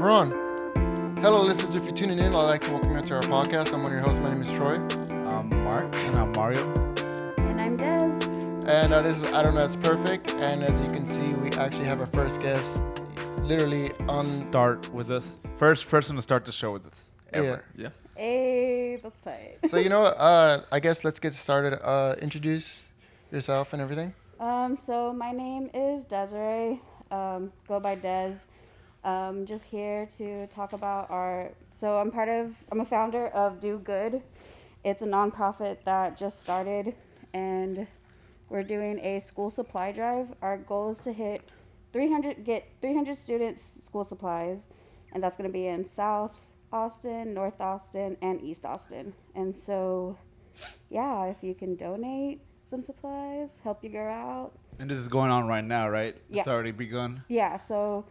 We're on. Hello, listeners. If you're tuning in, I'd like to welcome you to our podcast. I'm one of your hosts. My name is Troy. I'm Mark. And I'm Mario. And I'm Dez. And this is I Don't Know It's Perfect. And as you can see, we actually have our first guest literally on... Start with us. First person to start the show with us ever. Yeah. Hey, that's tight. So, you know what? I guess let's get started. Introduce yourself and everything. So my name is Desiree. Go by Dez. Just here to talk about I'm a founder of Do Good. It's a nonprofit that just started, and we're doing a school supply drive. Our goal is to get 300 students school supplies, and that's going to be in South Austin, North Austin, and East Austin. And so, yeah, if you can donate some supplies, help you go out. And this is going on right now, right? Yeah. It's already begun. Yeah, so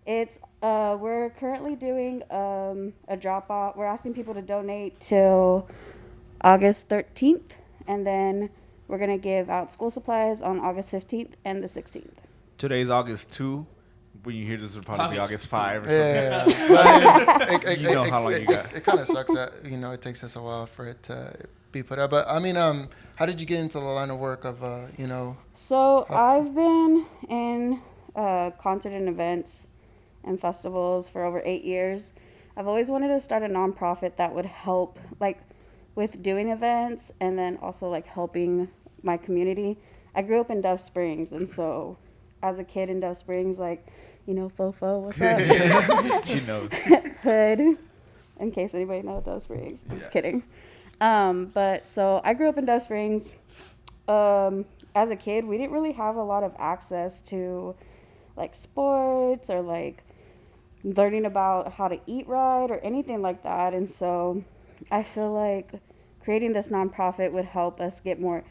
it's we're currently doing a drop off. We're asking people to donate till August 13th, and then we're gonna give out school supplies on August 15th and the 16th. Today's August 2. When you hear this, it'll probably be August 5 or something. Yeah. But You know how long you got. It kind of sucks that, it takes us a while for it to be put out. But, how did you get into the line of work of, So I've been in concert and events and festivals for over 8 years. I've always wanted to start a nonprofit that would help, with doing events and then also, helping my community. I grew up in Dove Springs, and so as a kid in Dove Springs, Fofo, what's up? She knows. Hood, in case anybody knows Dove Springs. I'm just kidding. But so I grew up in Dove Springs. As a kid, we didn't really have a lot of access to sports or learning about how to eat right or anything like that. And so I feel like creating this nonprofit would help us give more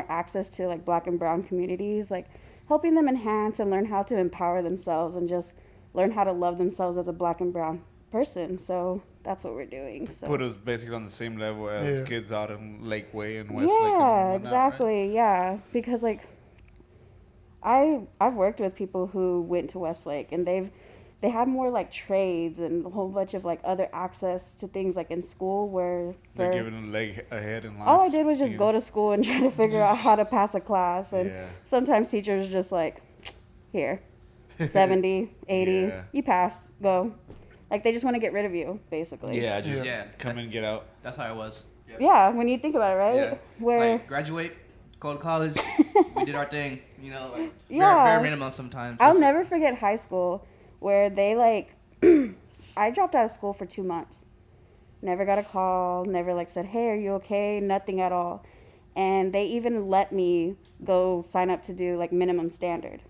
access to Black and brown communities, helping them enhance and learn how to empower themselves and just learn how to love themselves as a Black and brown person. So that's what we're doing. So Put us basically on the same level as kids out in Lakeway and Westlake. Yeah, and whatnot, exactly. Right? Yeah, because I've worked with people who went to Westlake, and they have more trades and a whole bunch of other access to things in school where they're giving a leg ahead in life. all I did was just go to school and try to figure out how to pass a class, and sometimes teachers are just here, 70, 80, you passed, go. They just want to get rid of you, basically. Yeah, come and get out. That's how it was. Yeah, when you think about it, right? Yeah. Where Graduate, go to college, we did our thing, bare minimum sometimes. I'll never forget high school where they I dropped out of school for 2 months. Never got a call, never said, hey, are you okay? Nothing at all. And they even let me go sign up to do minimum standard.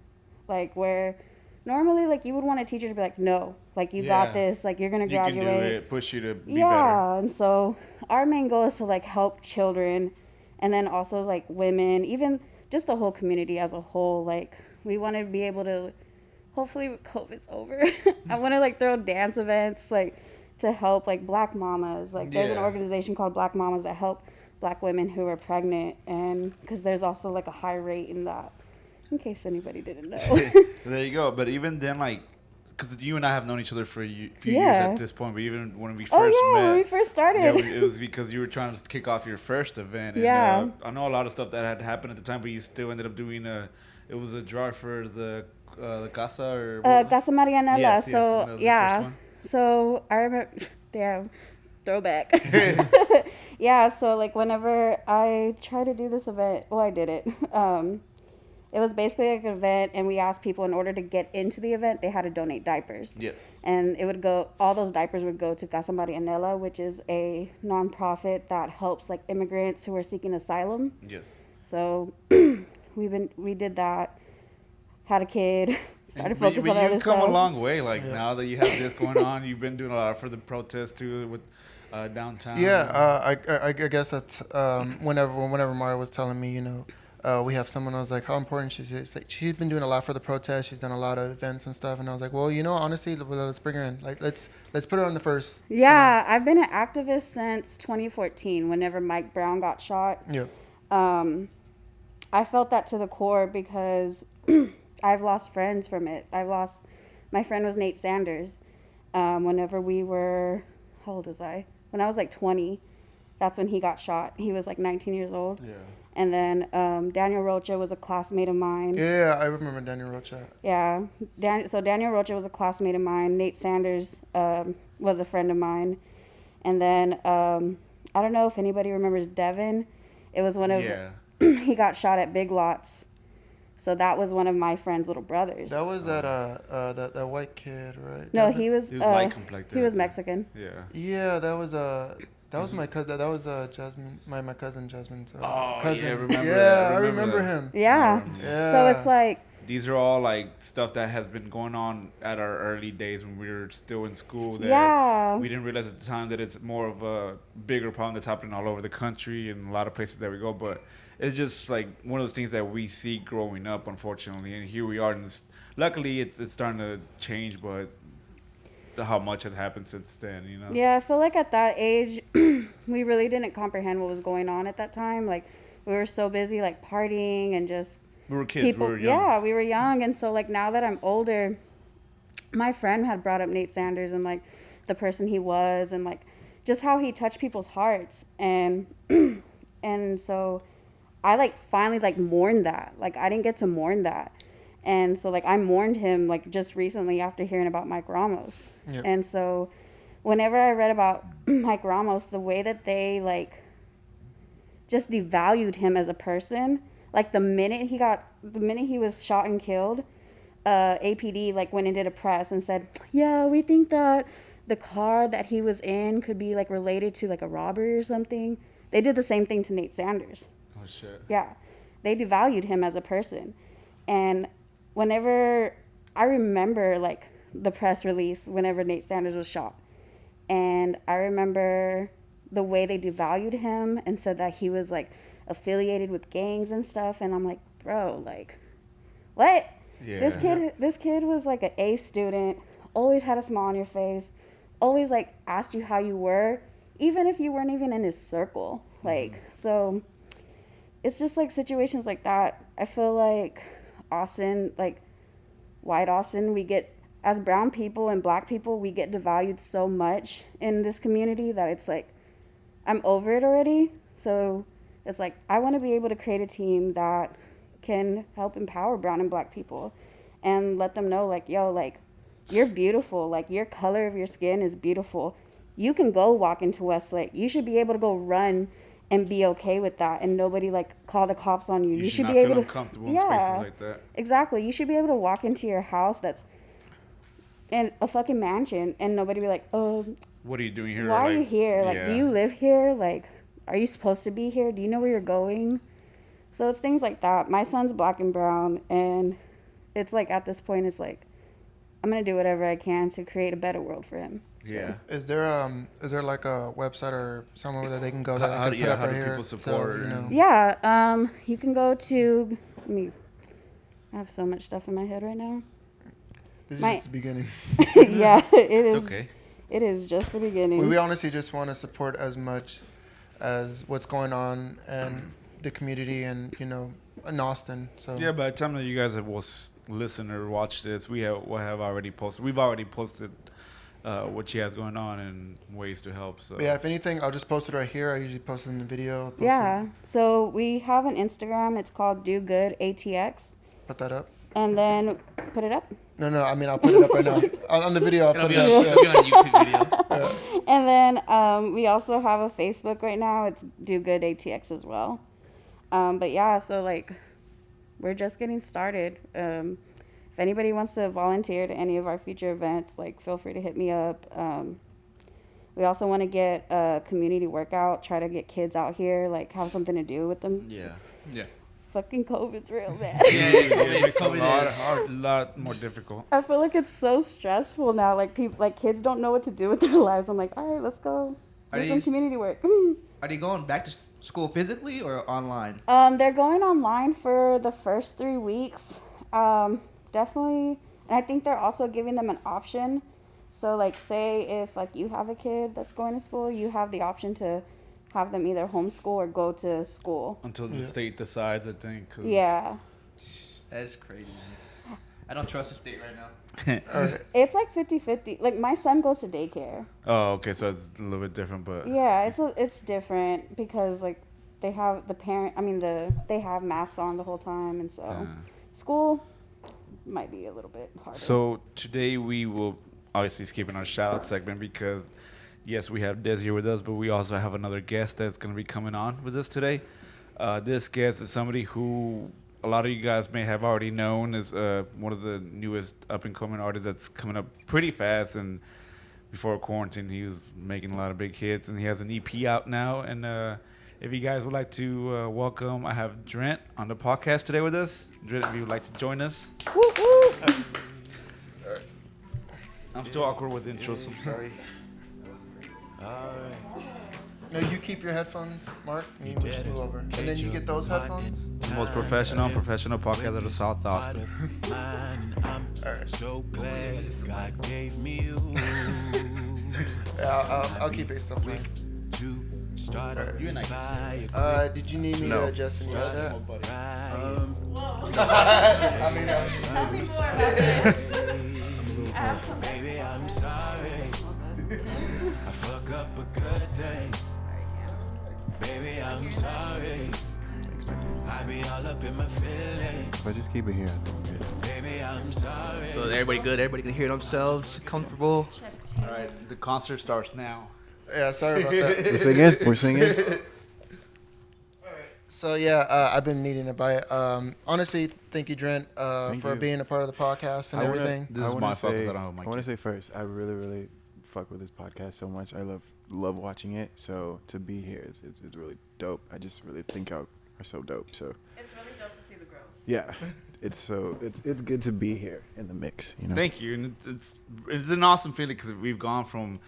Where normally you would want a teacher to be no, you got this, you're going to graduate. You can do it, push you to be better. Yeah, and so our main goal is to help children, and then also women, even just the whole community as a whole. We want to be able to, hopefully when COVID's over, I want to throw dance events to help Black mamas. There's an organization called Black Mamas that help Black women who are pregnant, and because there's also a high rate in that, in case anybody didn't know. There you go. But even then, because you and I have known each other for a few years at this point, but even when we first met. When we first started. It was because you were trying to kick off your first event. And, I know a lot of stuff that had happened at the time, but you still ended up doing it was a drive for the Casa or... Casa Marianela. Yes, so, that was the first one. So I remember... Damn. Throwback. Yeah, so whenever I tried to do this event, I did it. It was basically an event, and we asked people in order to get into the event, they had to donate diapers. Yes. And it would go, all those diapers would go to Casa Marianela, which is a nonprofit that helps immigrants who are seeking asylum. Yes. So we did that, had a kid, started focusing on other stuff. You've come a long way. Now that you have this going on, you've been doing a lot for the protest too with downtown. Yeah, I guess that's whenever Mario was telling me, we have someone. I was like, how important she's been doing a lot for the protest. She's done a lot of events and stuff. And I was like, well, honestly, let's bring her in. Let's put her on the first. Yeah, I've been an activist since 2014. Whenever Mike Brown got shot. Yeah. I felt that to the core because I've lost friends from it. My friend was Nate Sanders, Whenever we were, how old was I? When I was like 20, that's when he got shot. He was like 19 years old. Yeah. And then Daniel Rocha was a classmate of mine. Yeah, I remember Daniel Rocha. Yeah. So Daniel Rocha was a classmate of mine. Nate Sanders was a friend of mine. And then I don't know if anybody remembers Devin. It was one of he got shot at Big Lots. So that was one of my friend's little brothers. That was that white kid, right? No, Devin? he was light complected. he was Mexican. Yeah. Yeah, that was my cousin. That was Jasmine, my cousin Jasmine's cousin. Yeah, I remember yeah, that. I remember him. Yeah. Yeah. So it's like these are all like stuff that has been going on at our early days when we were still in school. That Yeah. we didn't realize at the time that it's more of a bigger problem that's happening all over the country and a lot of places that we go. But it's just like one of those things that we see growing up, unfortunately. And here we are. And luckily, it's starting to change, but how much has happened since then, you know? Yeah, I feel like at that age, we really didn't comprehend what was going on at that time. Like, we were so busy, like, partying and just... We were kids. People, we were young. yeah, we were young. And so, like, now that I'm older, my friend had brought up Nate Sanders and, like, the person he was and, like, just how he touched people's hearts. And and so I, like, finally, like, mourned that. Like, I didn't get to mourn that. And so, like, I mourned him, like, just recently after hearing about Mike Ramos. Yep. And so whenever I read about Mike Ramos, the way that they, like, just devalued him as a person, like, the minute he was shot and killed, APD, like, went and did a press and said, yeah, we think that the car that he was in could be, like, related to, like, a robbery or something. They did the same thing to Nate Sanders. Oh, shit. Yeah. They devalued him as a person. And whenever I remember, like, the press release whenever Nate Sanders was shot, and I remember the way they devalued him and said that he was, like, affiliated with gangs and stuff, and I'm like, bro, like, what? Yeah. This kid was, like, an A student, always had a smile on your face, always, like, asked you how you were, even if you weren't even in his circle. Like, so it's just, like, situations like that. I feel like Austin, like, white Austin, we get, as brown people and black people, we get devalued so much in this community that it's like, I'm over it already. So it's like, I want to be able to create a team that can help empower brown and black people and let them know, like, yo, like, you're beautiful. Like, your color of your skin is beautiful. You can go walk into Westlake. You should be able to go run and be okay with that, and nobody, like, call the cops on you. You should be able to uncomfortable in spaces like that. Exactly. You should be able to walk into your house that's in a fucking mansion and nobody be like, oh, what are you doing here? why are like, you here? Like, do you live here? Like, are you supposed to be here? Do you know where you're going? So it's things like that. My son's black and brown, and it's like, at this point, it's like, I'm gonna do whatever I can to create a better world for him. Yeah. Is there like a website or somewhere that they can go that I can put up how right do here? people support? So, you know. Yeah, you can go to, I have so much stuff in my head right now. This is just the beginning. Yeah, it is. It's okay. It is just the beginning. We honestly just want to support as much as what's going on and the community and, you know, in Austin. So Yeah, by the time that you guys will listen or watch this, we've already posted what she has going on and ways to help. So But yeah, if anything, I'll just post it right here. I usually post it in the video. Yeah. So we have an Instagram. It's called Do Good ATX. Put that up. And then put it up. No, I mean, I'll put it up right now. On the video, I'll It'll put be, it on, up. it'll be on a YouTube video. And then we also have a Facebook right now. It's Do Good ATX as well. But yeah, so, like, we're just getting started. If anybody wants to volunteer to any of our future events, like, feel free to hit me up. We also want to get a community workout, try to get kids out here, like, have something to do with them. Yeah. Fucking COVID's real, man. it makes it a lot more difficult. I feel like it's so stressful now. Like, people, like, kids don't know what to do with their lives. I'm like, all right, let's go do some community work. Are they going back to school physically or online? They're going online for the first 3 weeks. Definitely. And I think they're also giving them an option. So, like, say if, like, you have a kid that's going to school, you have the option to have them either homeschool or go to school. Until the state decides, I think. Yeah. That's crazy. I don't trust the state right now. It's like 50-50. Like my son goes to daycare. Oh, okay, so it's a little bit different, but Yeah, it's different because like they have they have masks on the whole time, and so school might be a little bit harder. So today we will obviously skipping our shout out segment because yes, we have Dez here with us, but we also have another guest that's going to be coming on with us today. This guest is somebody who a lot of you guys may have already known is one of the newest up and coming artists that's coming up pretty fast. And before quarantine, he was making a lot of big hits, and he has an EP out now. And if you guys would like to welcome, I have Drint on the podcast today with us. Drint, if you would like to join us. Woo, woo. I'm still awkward with intros, I'm sorry. No, you keep your headphones, Mark, and you just move over. And then you get those headphones. The most professional podcast out of South Austin. Alright. So glad God gave me you. Yeah, I'll keep it simple. To start a You and I. fire. Did you need me to adjust any of that? Tell me more about this. Baby, I'm sorry. I fuck up a good thing. Baby, I'm sorry. I be all up in my feelings. But just keep it here, I think. Baby, I'm sorry. So everybody good? Everybody can hear themselves, comfortable. All right, the concert starts now. Yeah, sorry about that. We're singing? We're singing? So yeah, I've been needing to buy it. Honestly, thank you, Drent, Thank for you. being a part of the podcast and everything. This is my fault 'cause I don't have my I want to say first, I really, really fuck with this podcast so much. I love watching it. So to be here, it's really dope. I just really think y'all are so dope. So It's really dope to see the growth. yeah, it's good to be here in the mix. You know. Thank you, and it's an awesome feeling because we've gone from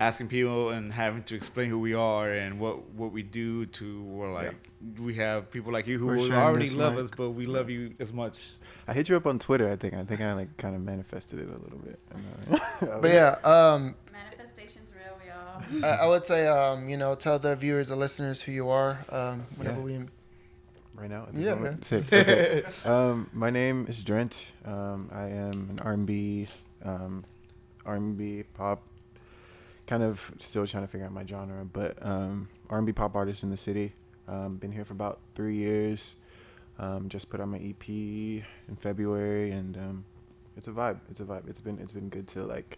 asking people and having to explain who we are and what we do to we're like we have people like you who We're sharing already this love mic. us, but we love you as much. I hit you up on Twitter. I think I like kind of manifested it a little bit. But yeah, Manifestation's real, y'all. I would say, tell the viewers, the listeners who you are. Whenever we. Right now? At Yeah, moment? Say- okay. My name is Drent. I am an R&B pop, kind of still trying to figure out my genre, but R&B pop artist in the city. Been here for about 3 years. Just put out my EP in February, and it's a vibe. It's been good to like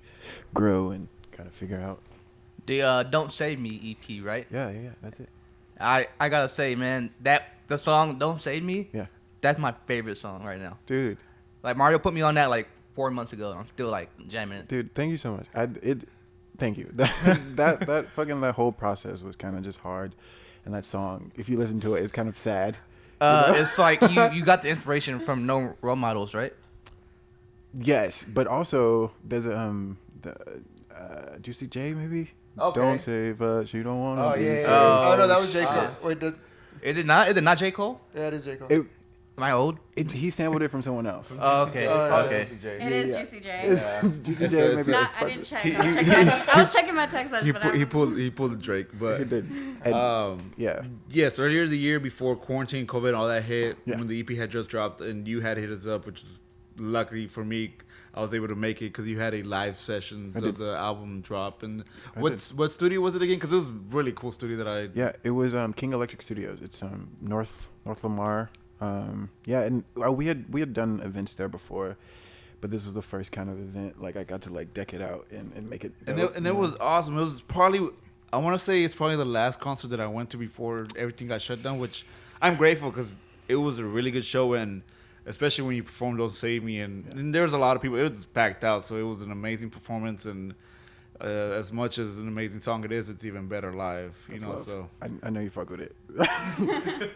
grow and kind of figure out. The Don't Save Me EP, right? Yeah, that's it. I gotta say, man, the song Don't Save Me, Yeah, that's my favorite song right now. dude. Like Mario put me on that like 4 months ago, and I'm still like jamming it. Dude, thank you so much. Thank you. That fucking that whole process was kind of just hard, and that song, if you listen to it, it's kind of sad. It's like you got the inspiration from No Role Models, right? Yes, but also there's Juicy J maybe. Okay. Don't save us. You don't want to Oh, be yeah, saved. yeah. Oh no, that was J. Cole. shit. Wait, Is it not? Is it not J. Cole? yeah, it is J. Cole. It, Am I old? he sampled it from someone else. Oh, okay. yeah. Okay. It is Yeah. Juicy J. Juicy It's- J it's- maybe. Not, like, I didn't check. I was checking my text message, but He pulled the Drake, but He did. And, yeah. yes, earlier the year before quarantine, COVID, and all that hit, Yeah. when the EP had just dropped, and you had hit us up, which is luckily for me, I was able to make it because you had a live sessions I of did. the album drop. And I what studio was it again? Because it was a really cool studio that I. Yeah, it was King Electric Studios. It's North Lamar. Yeah, and we had done events there before, but this was the first kind of event like I got to like deck it out and make it. Dope, And it was awesome. It was probably, I want to say it's probably the last concert that I went to before everything got shut down, which I'm grateful because it was a really good show, and especially when you performed Don't Save Me, and there was a lot of people. It was packed out, so it was an amazing performance, and as much as an amazing song it is, it's even better live. That's You know, love. so I know you fuck with it.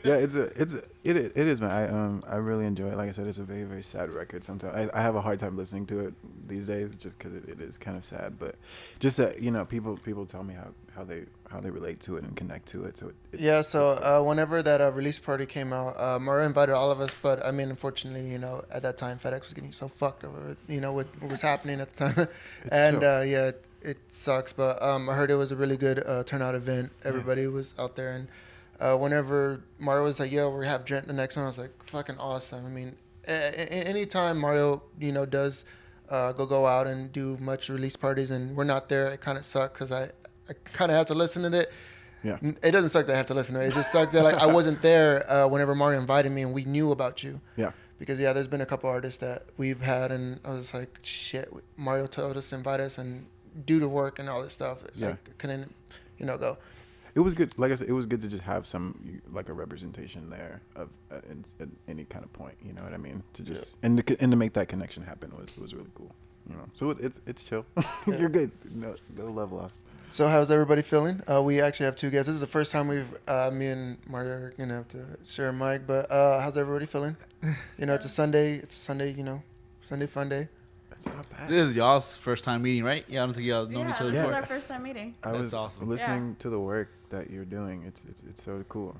Yeah, it is, man. I really enjoy it. Like I said, it's a very, very sad record. Sometimes I have a hard time listening to it these days, just because it is kind of sad. But just that people tell me how they relate to it and connect to it. So Yeah, so whenever that release party came out, Mario invited all of us, but I mean, unfortunately, at that time, FedEx was getting so fucked over, with what was happening at the time. And yeah, it sucks, but I heard it was a really good turnout event. Everybody was out there, and whenever Mario was like, yo, we have Drent the next one, I was like, fucking awesome. I mean, anytime Mario, does go out and do much release parties and we're not there, it kind of sucks because I kind of have to listen to it. Yeah. It doesn't suck that I have to listen to it. It just sucks that like I wasn't there whenever Mario invited me and we knew about you. Yeah. Because there's been a couple artists that we've had and I was like, shit, Mario told us to invite us and do the work and all this stuff. Yeah. I couldn't, go. It was good. Like I said, it was good to just have like a representation there of at any kind of point. You know what I mean? To just and to make that connection happen was really cool. So it's chill. You're good. No love lost. So how's everybody feeling? We actually have two guests. This is the first time me and Mario are gonna have to share a mic. But how's everybody feeling? It's a Sunday. Sunday fun day. That's not bad. This is y'all's first time meeting, right? Yeah, I don't think y'all known each other this is before. our first time meeting. I That's was awesome. listening to the work that you're doing. It's so cool.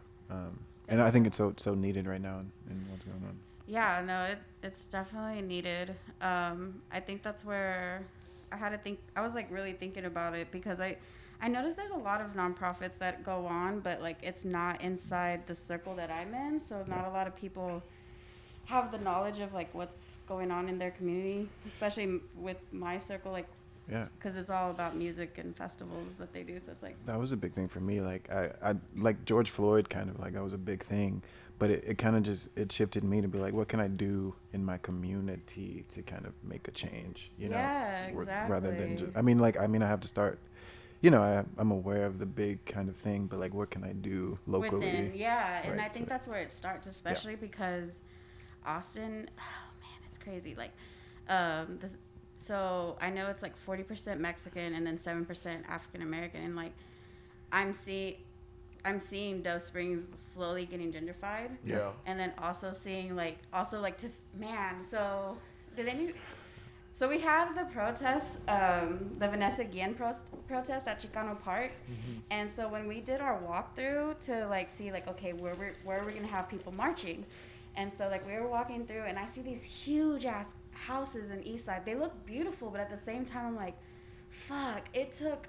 And I think it's so needed right now in what's going on. Yeah, no, it's definitely needed. I think that's where I had to think. I was like really thinking about it because I noticed there's a lot of nonprofits that go on, but like it's not inside the circle that I'm in, so not a lot of people have the knowledge of like what's going on in their community, especially with my circle, like because it's all about music and festivals that they do. So it's like that was a big thing for me. Like I like George Floyd, kind of like that was a big thing, but it kind of just shifted me to be like, what can I do in my community to kind of make a change? Exactly. Rather than just I have to start. I'm aware of the big kind of thing, but like, what can I do locally? Within, and right? I think that's where it starts, especially because Austin, oh man, it's crazy. Like, so I know it's like 40% Mexican and then 7% African American, and like, I'm seeing Dove Springs slowly getting gentrified. Yeah. And then also seeing So we had the protest, the Vanessa Guillen protest at Chicano Park, and so when we did our walkthrough to like see like, okay, where are we gonna have people marching, and so like we were walking through and I see these huge ass houses in East Side. They look beautiful, but at the same time I'm like, fuck, it took.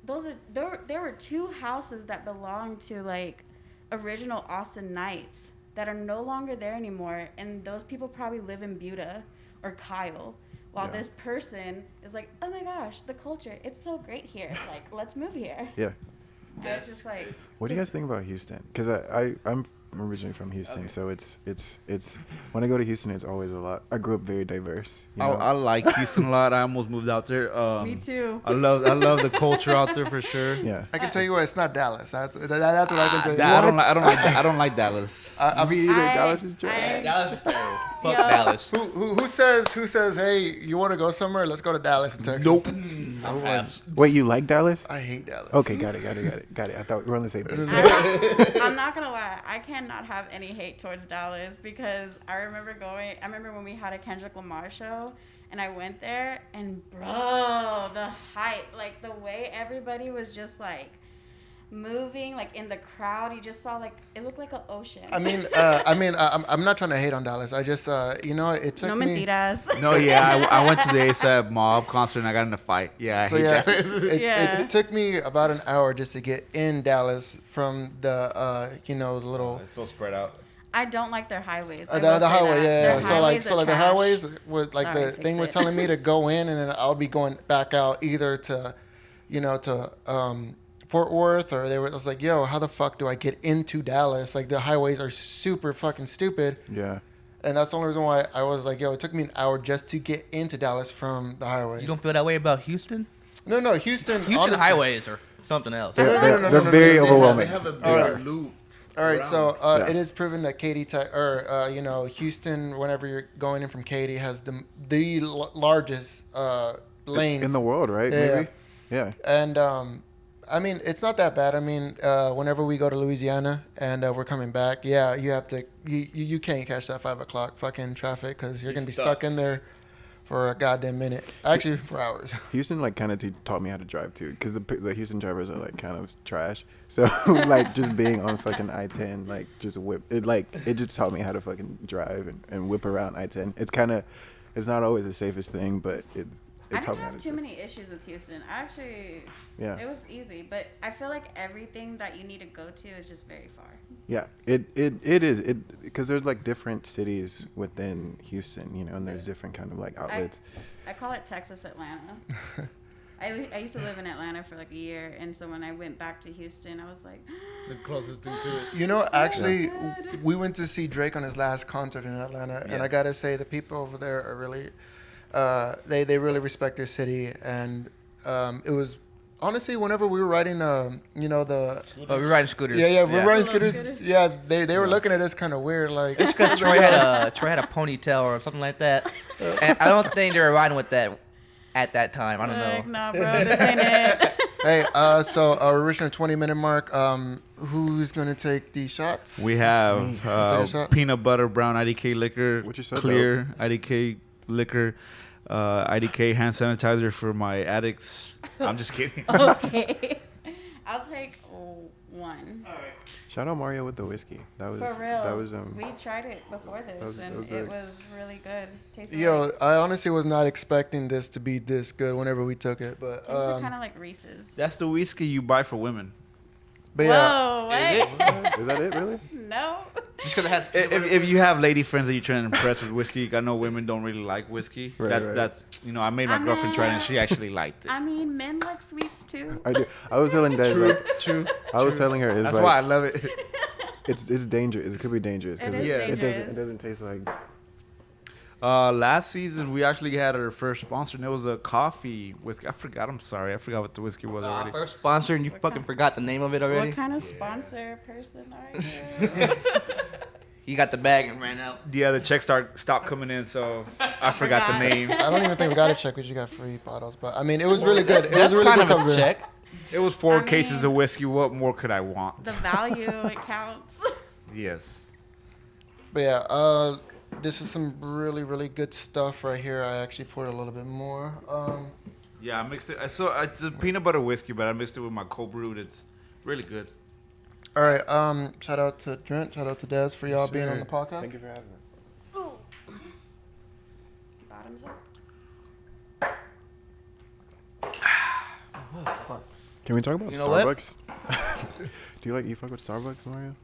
There were two houses that belonged to like original Austin Knights that are no longer there anymore, and those people probably live in Buda or Kyle, while this person is like, oh my gosh, the culture, it's so great here, like let's move here. Yeah. And it's just like, What do you guys think about Houston? Because I'm originally from Houston, so it's when I go to Houston, it's always a lot. I grew up very diverse. I like Houston a lot. I almost moved out there. me too. I love the culture out there for sure. Yeah. I can tell you what, it's not Dallas. That's what I can tell you. I don't like Dallas. I mean, either Dallas is trash. Dallas is terrible. Fuck Yo. Dallas. Who says, hey, you want to go somewhere? Let's go to Dallas and Texas. Nope. Wait, you like Dallas? I hate Dallas. Okay, got it. I thought we were on the same page. I'm not gonna lie, I cannot have any hate towards Dallas because I remember when we had a Kendrick Lamar show and I went there and bro, the hype, like the way everybody was just like moving, like in the crowd, you just saw like it looked like an ocean. I'm not trying to hate on Dallas. I just it took No me. mentiras. No, yeah, I went to the ASAP Mob concert and I got in a fight. Yeah, I So hate yeah, Dallas. it took me about an hour just to get in Dallas from the the little. It's so spread out. I don't like their highways. I The will say highway, that. yeah. Their So highways are the trash. highways was like Sorry, the fix thing was it. telling me to go in, and then I'll be going back out either to, Fort Worth, or I was like, yo, how the fuck do I get into Dallas? Like the highways are super fucking stupid, Yeah. and that's the only reason why I was like, yo, it took me an hour just to get into Dallas from the highway. You don't feel that way about Houston? No, Houston. Houston honestly- highways are something else. They're very overwhelming. They have a All big loop. All right, so Yeah. it is proven that Houston, whenever you're going in from Katy, has the largest lanes in the world, right? Yeah. Maybe. Yeah. And it's not that bad. I mean, whenever we go to Louisiana and we're coming back, yeah, you have to you can't catch that 5 o'clock fucking traffic because you're gonna be stuck in there for a goddamn minute. Actually, for hours. Houston kind of taught me how to drive too, because the Houston drivers are kind of trash. So like just being on fucking I-10, like just whip it, it just taught me how to fucking drive and whip around I-10. It's not always the safest thing, but it I taught didn't me how have to too do it. many issues with Houston. Actually, Yeah. it was easy, but I feel like everything that you need to go to is just very far. Yeah, it is because there's like different cities within Houston, you know, and there's different kind of like outlets. I call it Texas Atlanta. I used to live in Atlanta for like a year, and so when I went back to Houston, I was like, The closest thing to it. You know, actually, good. we went to see Drake on his last concert in Atlanta, and I gotta say, the people over there are really, they really respect their city, and it was honestly whenever we were riding, you know, the Oh, we were riding scooters. yeah, we're riding Little scooters. scooters. Yeah, they were looking at us kind of weird, like. Because Troy had a ponytail or something like that, and I don't think they were riding with that at that time. I don't like, know. nah, bro, this ain't it. Hey, so we're reaching the 20-minute mark. Who's gonna take these shots? We have Take a shot. peanut butter brown IDK liquor, Which is so clear IDK liquor, IDK hand sanitizer for my addicts. I'm just kidding. Okay. I'll take one. Shout out Mario with the whiskey. That was For real. that was We tried it before this, was- and that was it a- was really good. Tasted Yo, like, I honestly was not expecting this to be this good whenever we took it, but tasted kind of like Reese's. That's the whiskey you buy for women. but yeah, Whoa, what? is that it really? No. Just because it has. If you have lady friends that you're trying to impress with whiskey, I know women don't really like whiskey. Right. That's I made my girlfriend try it and she actually liked it. I mean, men like sweets too. I do. I was telling Des like True. I was telling her it's That's like why I love it. it's dangerous. It could be dangerous because It is it doesn't taste like. Last season we actually had our first sponsor and it was a coffee whiskey. I forgot what the whiskey was already. First sponsor, and you fucking forgot the name of it already. What kind of sponsor person are you? He got the bag and ran out. Yeah, the checks stopped coming in, so I forgot the name. I don't even think we got a check because you got free bottles. But I mean, it was really good. It That's was really kind good of a cover. check. It was 4 I cases mean- of whiskey. What more could I want? The value, it counts. Yes. But yeah, this is some really, really good stuff right here. I actually poured a little bit more. Yeah, I mixed it. So it's a peanut butter whiskey, but I mixed it with my cold brewed. It's really good. All right. Shout out to Drint. Shout out to Dez for y'all being on the podcast. Thank you for having me. Bottoms up. Can we talk about You know what? Starbucks? Do you fuck with Starbucks, Mario?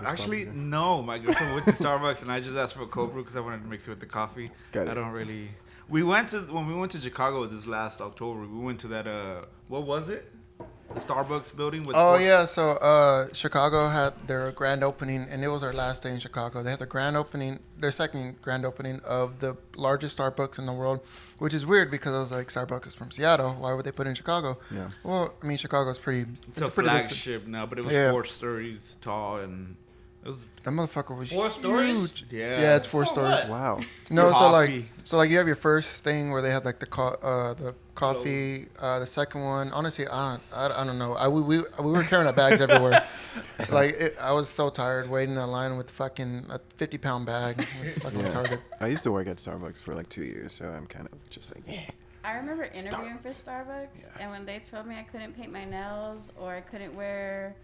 Actually, no. My girlfriend went to Starbucks and I just asked for a cold brew because I wanted to mix it with the coffee. Got it. I don't really. When we went to Chicago this last October, we went to that what was it? The Starbucks building with. Oh four- yeah, so Chicago had their grand opening, and it was our last day in Chicago. They had their second grand opening of the largest Starbucks in the world, which is weird because I was like, Starbucks is from Seattle. Why would they put it in Chicago? Yeah. Well, I mean, Chicago's pretty. It's a pretty big flagship now, but it was Yeah. 4 stories tall and it was. That motherfucker was 4 stories? huge. Yeah. Yeah, it's 4 stories. Wow. No, Coffee. so like you have your first thing where they have like the coffee, the second one. Honestly, I don't know. We were carrying our bags everywhere. I was so tired waiting in line with fucking a 50-pound bag. It was fucking retarded. I used to work at Starbucks for like 2 years, so I'm kind of just like, yeah. I remember interviewing for Starbucks, and when they told me I couldn't paint my nails or I couldn't wear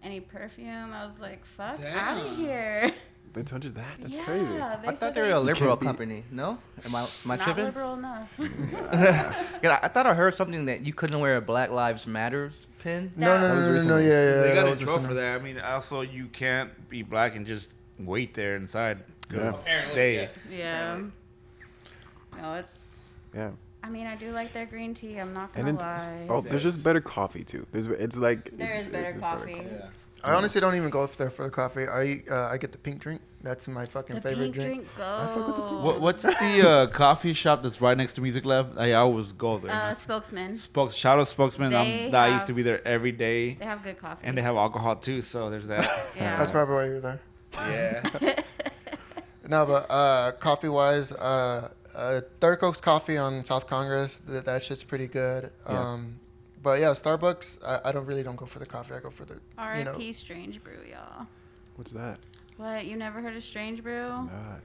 any perfume, I was like, fuck out of here. They told you that? That's yeah, crazy. I said thought they were a liberal can't be- company. No? Am I not tripping? liberal enough. Yeah, I thought I heard something that you couldn't wear a Black Lives Matters pin. No, That was yeah, recently. yeah. They got that in was trouble recently. for that. I mean, also you can't be black and just wait there inside. 'Cause Yeah. Apparently, They. Yeah. No, it's. Yeah. I mean, I do like their green tea. I'm not And gonna then, lie. there's just better coffee too. It's like There is better coffee. I honestly don't even go there for the coffee. I get the pink drink. That's my fucking The favorite pink drink, go. What's the coffee shop that's right next to Music Lab? I always go there. Spokesman. Shout out Spokesman. They I used have- to be there every day, They have good coffee. and they have alcohol too. So there's that. Yeah. That's probably why you're there. Yeah. No, but coffee wise, Third Coast Coffee on South Congress. That shit's pretty good. Yeah. But yeah, Starbucks. I don't go for the coffee. I go for the R.I.P. Strange Brew, y'all. What's that? What? You never heard of Strange Brew? Nah.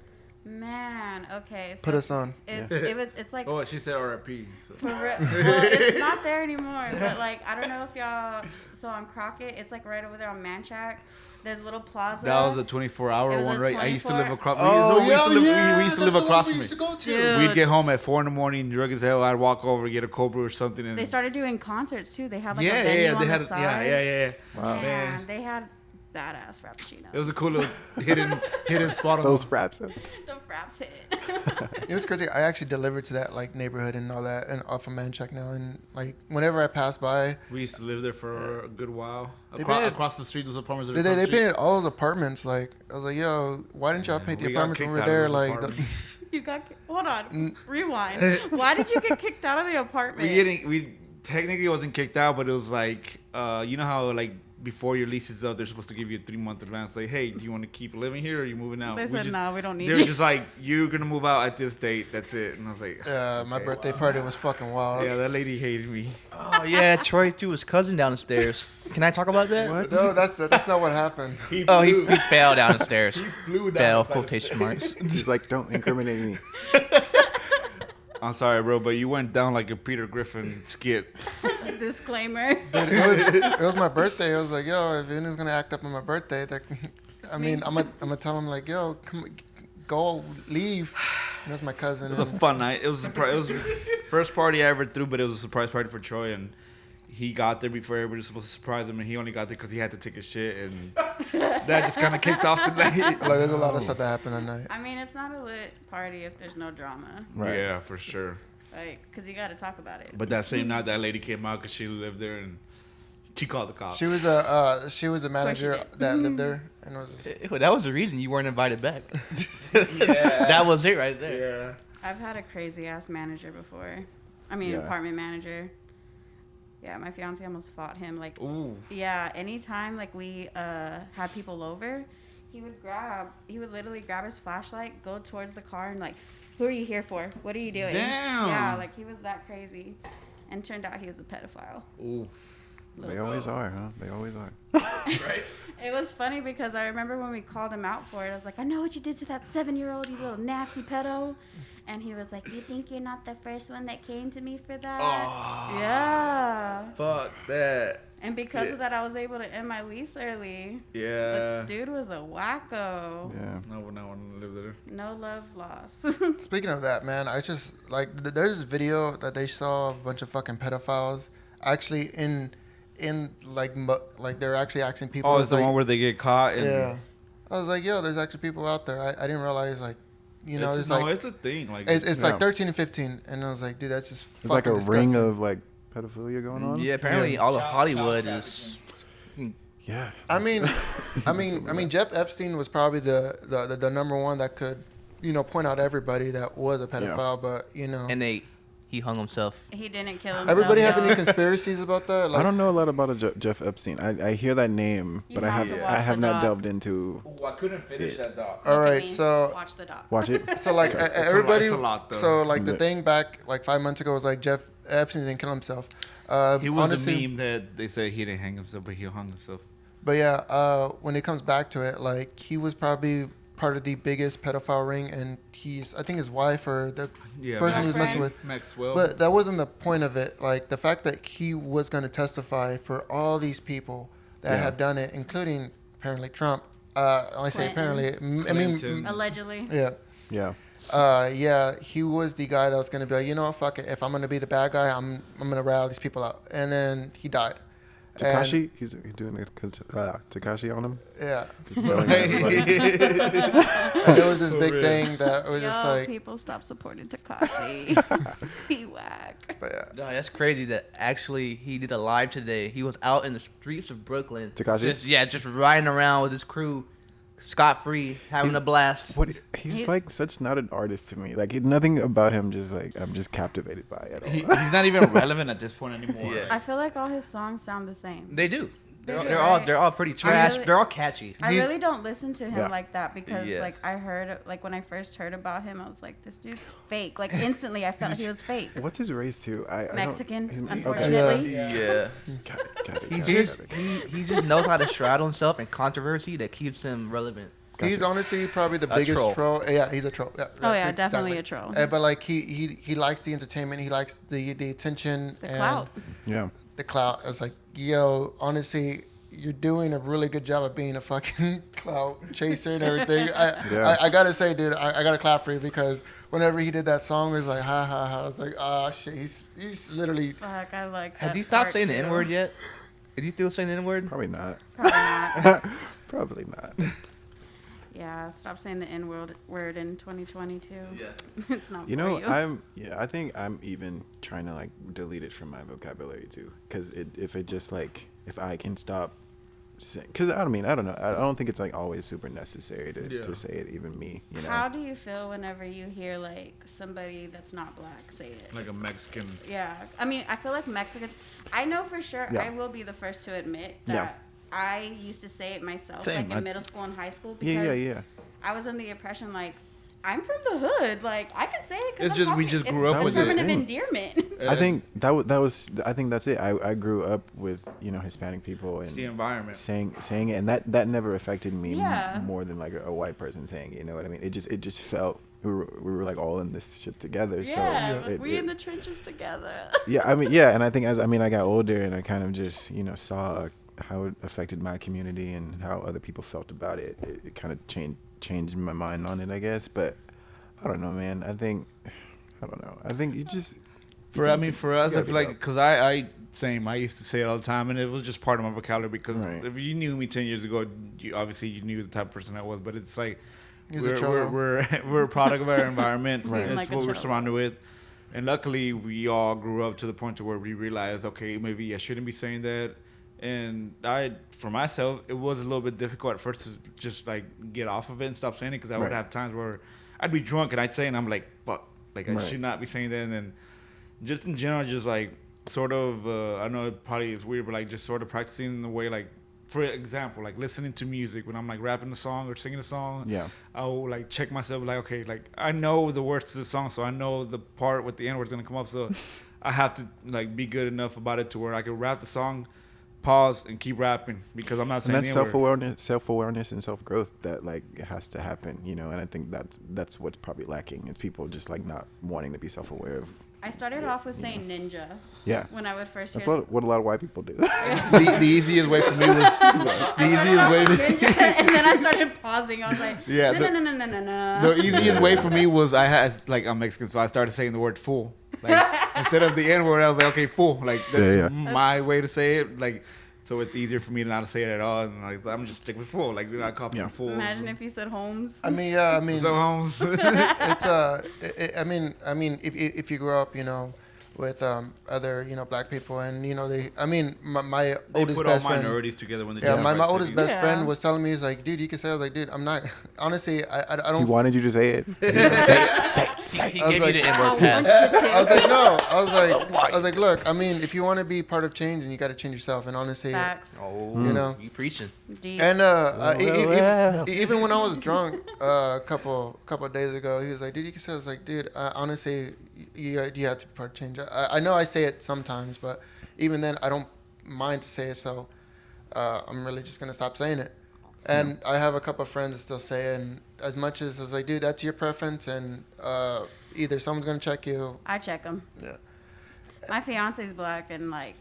Man, okay. So Put us on. it's like Oh, she said RIP. So. well, it's not there anymore. But like, I don't know if y'all. So on Crockett, it's like right over there on Manchac. There's a little plaza. That was a 24-hour It was one, a right? I used to live 24 across. Oh, we used to live across we from used to it. go to. Dude. We'd get home at 4 a.m, drunk as hell. I'd walk over, get a Cobra or something, and They started doing concerts too. They had like a yeah, venue yeah, on they the had, side. yeah. Wow. Man, they had badass frappuccinos. It was a cool little hidden spot on Those the- fraps. The fraps hit. It was crazy. I actually delivered to that like neighborhood and all that, and off of Manchac now. And like whenever I pass by, We used to live there for a good while. They Across, painted- across the street, those apartments. they painted all those apartments. Like I was like, yo, why didn't y'all paint the We got apartments kicked over out of there? those Like, apartments. You got hold on, rewind. Why did you get kicked out of the apartment? We technically wasn't kicked out, but it was like, you know how like before your lease is up, they're supposed to give you a 3-month advance. Like, hey, do you want to keep living here or are you moving out? They said, no, we don't need They were you. just like, you're gonna move out at this date. That's it. And I was like, my birthday party was fucking wild. yeah, that lady hated me. Oh yeah, Troy threw his cousin down the stairs. Can I talk about that? What? No, that's not what happened. Oh, he fell down the stairs. flew Fell, the flight of quotation stairs. marks. He's like, don't incriminate me. I'm sorry, bro, but you went down like a Peter Griffin skit. Disclaimer. Dude, it was my birthday. I was like, yo, if anyone's gonna act up on my birthday, I mean, I'm gonna tell him like, yo, come, go, leave. And that's my cousin. It was a fun night. It was the first party I ever threw, but it was a surprise party for Troy, and he got there before everybody was supposed to surprise him, and he only got there because he had to take a shit, and that just kind of kicked off the night. Like, there's a lot of stuff that happened that night. I mean, it's not a lit party if there's no drama, Right. Yeah, for sure. like, cause you got to talk about it. But that same night, that lady came out because she lived there, and she called the cops. She was a manager did. that lived there, and it was That was the reason you weren't invited back. Yeah. That was it right there. Yeah. I've had a crazy ass manager before. I mean, Yeah. apartment manager. Yeah, my fiance almost fought him. Like, Ooh. yeah, anytime like we had people over, he would literally grab his flashlight, go towards the car, and like, who are you here for? What are you doing? Damn. Yeah, like he was that crazy, and turned out he was a pedophile. Ooh. They always are, huh? They always are. Right? It was funny because I remember when we called him out for it. I was like, I know what you did to that 7-year-old, you little nasty pedo. And he was like, you think you're not the first one that came to me for that? Oh. Yeah. Fuck that. And because Yeah. of that, I was able to end my lease early. Yeah. The dude was a wacko. Yeah. No one want to live there. No love lost. Speaking of that, man, I just like there's this video that they saw of a bunch of fucking pedophiles actually in like they're actually asking people. Oh, it's the like, one where they get caught. And yeah. I was like, yo, there's actually people out there. I didn't realize like, you know, it's like it's a thing. Like it's Yeah. like 13 and 15, and I was like, dude, that's just It's like a fucking ring disgusting. of like pedophilia going on. Yeah, apparently all of Hollywood is. Yeah. I mean, Jeff Epstein was probably the number one that could, you know, point out everybody that was a pedophile, but you know, And he hung himself. He didn't kill himself. everybody have y'all. any conspiracies about that? Like, I don't know a lot about Jeff Epstein. I hear that name, You but I have have to watch I have the not doc. delved into Ooh, I couldn't finish that doc. all Look at right, me. so Watch the doc. watch it. so like Okay. everybody, It's a lot, though. so like the Yeah. thing back like 5 months ago was like Jeff Epstein didn't kill himself. He was honestly, the meme that they said he didn't hang himself, but he hung himself. But yeah, when it comes back to it, like he was probably part of the biggest pedophile ring, and I think his wife or the person he was messing with. Maxwell. But that wasn't the point of it. Like the fact that he was going to testify for all these people that Yeah. have done it, including apparently Trump. I say Clinton. apparently. I mean, Clinton. Allegedly. yeah. Yeah. Yeah, he was the guy that was going to be like, you know what, fuck it. If I'm going to be the bad guy, I'm going to rat all these people out. And then he died. Takashi, he's doing a Takashi on him. Yeah. Just telling everybody. And there was this big real. thing that was just Yo, like, people stop supporting Takashi. He whack. but yeah. No, that's crazy that actually he did a live today. He was out in the streets of Brooklyn. Tekashi? Just riding around with his crew, scot free, having a blast. What he's like such not an artist to me. Like nothing about him just like I'm just captivated by at all. He's not even relevant at this point anymore. Yeah. I feel like all his songs sound the same. They do. They They're, do, they're right? all pretty trash. really- They're all catchy. I He's- really don't listen to him Yeah. like that because, Yeah. like, I heard, like, when I first heard about him, I was like, this dude's fake. Like, instantly, I felt he was fake. What's his race too? I don't- Mexican, he's- okay. unfortunately. Yeah. Got it, got it, He got it, just got it. he just knows how to shroud himself in controversy that keeps him relevant. He's honestly probably the A biggest troll. Yeah, he's a troll. Yeah, Oh, yeah, exactly. definitely a troll. But like he likes the entertainment. He likes the attention The and clout. Yeah. the clout. I was like, yo, honestly, you're doing a really good job of being a fucking clout chaser and everything. I gotta say, dude, I gotta clap for you because whenever he did that song, it was like, ha ha ha. I was like, oh shit, he's literally. Fuck, I like that. Has he stopped part, saying the too. N-word yet? Is he still saying the N-word? Probably not. Probably not. Probably not. Yeah, stop saying the N word in 2022. Yeah. It's not You for know, you. I think I'm even trying to like delete it from my vocabulary too, because if it just like if I can stop, because I don't know, I don't think it's like always super necessary to say it, even me, you know. How do you feel whenever you hear like somebody that's not black say it? Like a Mexican. Yeah, I mean, I feel like Mexicans. I know for sure. Yeah. I will be the first to admit that Yeah. I used to say it myself, Same. like in middle school and high school, because Yeah. I was under the impression like I'm from the hood, like I can say it. 'Cause It's I'm just we talking- just it's grew up with it. affirmative Yeah. endearment. I think I think that's it. I grew up with, you know, Hispanic people It's the and environment. saying it, and that never affected me Yeah. more than like a white person saying it, you know what I mean? It just felt we were like all in this shit together. Yeah, So we in the trenches together. yeah, I mean, yeah, and I think I got older and I kind of just, you know, saw how it affected my community and how other people felt about it. It kind of changed my mind on it, I guess. But I don't know, man. I think you just For us, I gotta feel be like dope. because I used to say it all the time, and it was just part of my vocabulary. Because Right. if you knew me 10 years ago, you knew the type of person I was. But it's like He's a troll. we're a product of our environment. Right. And Like it's a what we're troll. surrounded with. And luckily, we all grew up to the point to where we realized, okay, maybe I shouldn't be saying that. And for myself, it was a little bit difficult at first to just like get off of it and stop saying it, because I would Right. have times where I'd be drunk and I'd say it and I'm like, fuck, like I Right. should not be saying that. And then just in general, just like sort of, I know it probably is weird, but like just sort of practicing in the way, like, for example, like listening to music when I'm like rapping a song or singing a song. Yeah. I'll like check myself, like, okay, like I know the words to the song, so I know the part with the N word's gonna come up, so I have to like be good enough about it to where I can rap the song, pause, and keep rapping, because I'm not And saying that's the N-word. self-awareness and self-growth that like has to happen, you know. And I think that's what's probably lacking is people just like not wanting to be self-aware of. I started off with saying ninja Yeah, when I would first hear. that's what a lot of white people do. The easiest way for me was the easiest way. Ninja, and then I started pausing. I was like, Yeah, no. The easiest way for me was I'm Mexican, so I started saying the word fool. Like instead of the N word, I was like, okay, fool. Like that's Yeah. my way to say it. Like, so it's easier for me to not to say it at all, and like I'm just stick with fool. Like we're not copying Yeah. fools. Imagine if you said Holmes. I mean, yeah, I mean, So Holmes. it's I mean, if you grow up, you know, with other, you know, black people, and you know my They oldest put all best friend. minorities together when they Yeah, do my right oldest cities. best Yeah. friend was telling me, he's like, dude, you can say. I was like, dude, I'm not. Honestly, I He don't. wanted you to say it. He I was gave like- you the I N-word want pass. you to. I was like, no. I was like, look. I mean, if you want to be part of change, then you got to change yourself. And honestly, Facts. Oh, You know. you preaching. Deep. and well. even when I was drunk a couple of days ago, he was like, dude, you can say. I was like, dude, honestly, you have to be part of change. I know I say it sometimes, but even then, I don't mind to say it. So I'm really just gonna stop saying it. And I have a couple of friends that still say it. And as much as I was like, dude, that's your preference, and either someone's gonna check you. I check them. Yeah. My fiance's black, and like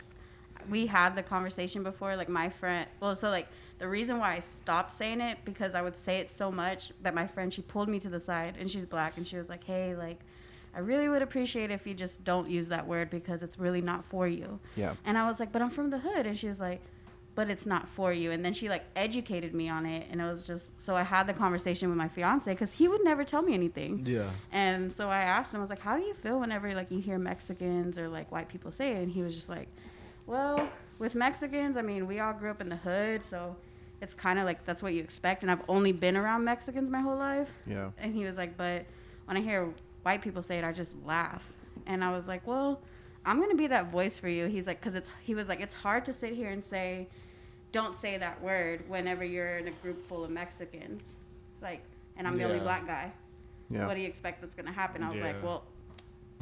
we had the conversation before. Like my friend, well, so like the reason why I stopped saying it, because I would say it so much that my friend, she pulled me to the side, and she's black, and she was like, hey, like I really would appreciate if you just don't use that word, because it's really not for you. Yeah. And I was like, but I'm from the hood, and she was like, but it's not for you. And then she like educated me on it, and it was just, so I had the conversation with my fiance, because he would never tell me anything. Yeah. And so I asked him, I was like, how do you feel whenever like you hear Mexicans or like white people say it? And he was just like, well, with Mexicans, I mean, we all grew up in the hood, so it's kind of like that's what you expect. And I've only been around Mexicans my whole life. Yeah. And he was like, but when I hear white people say it, I just laugh. And I was like, well, I'm going to be that voice for you. He's like, because he was like, it's hard to sit here and say, don't say that word whenever you're in a group full of Mexicans. Like, and I'm the only Yeah. black guy. Yeah. What do you expect that's going to happen? I was Yeah. like, well,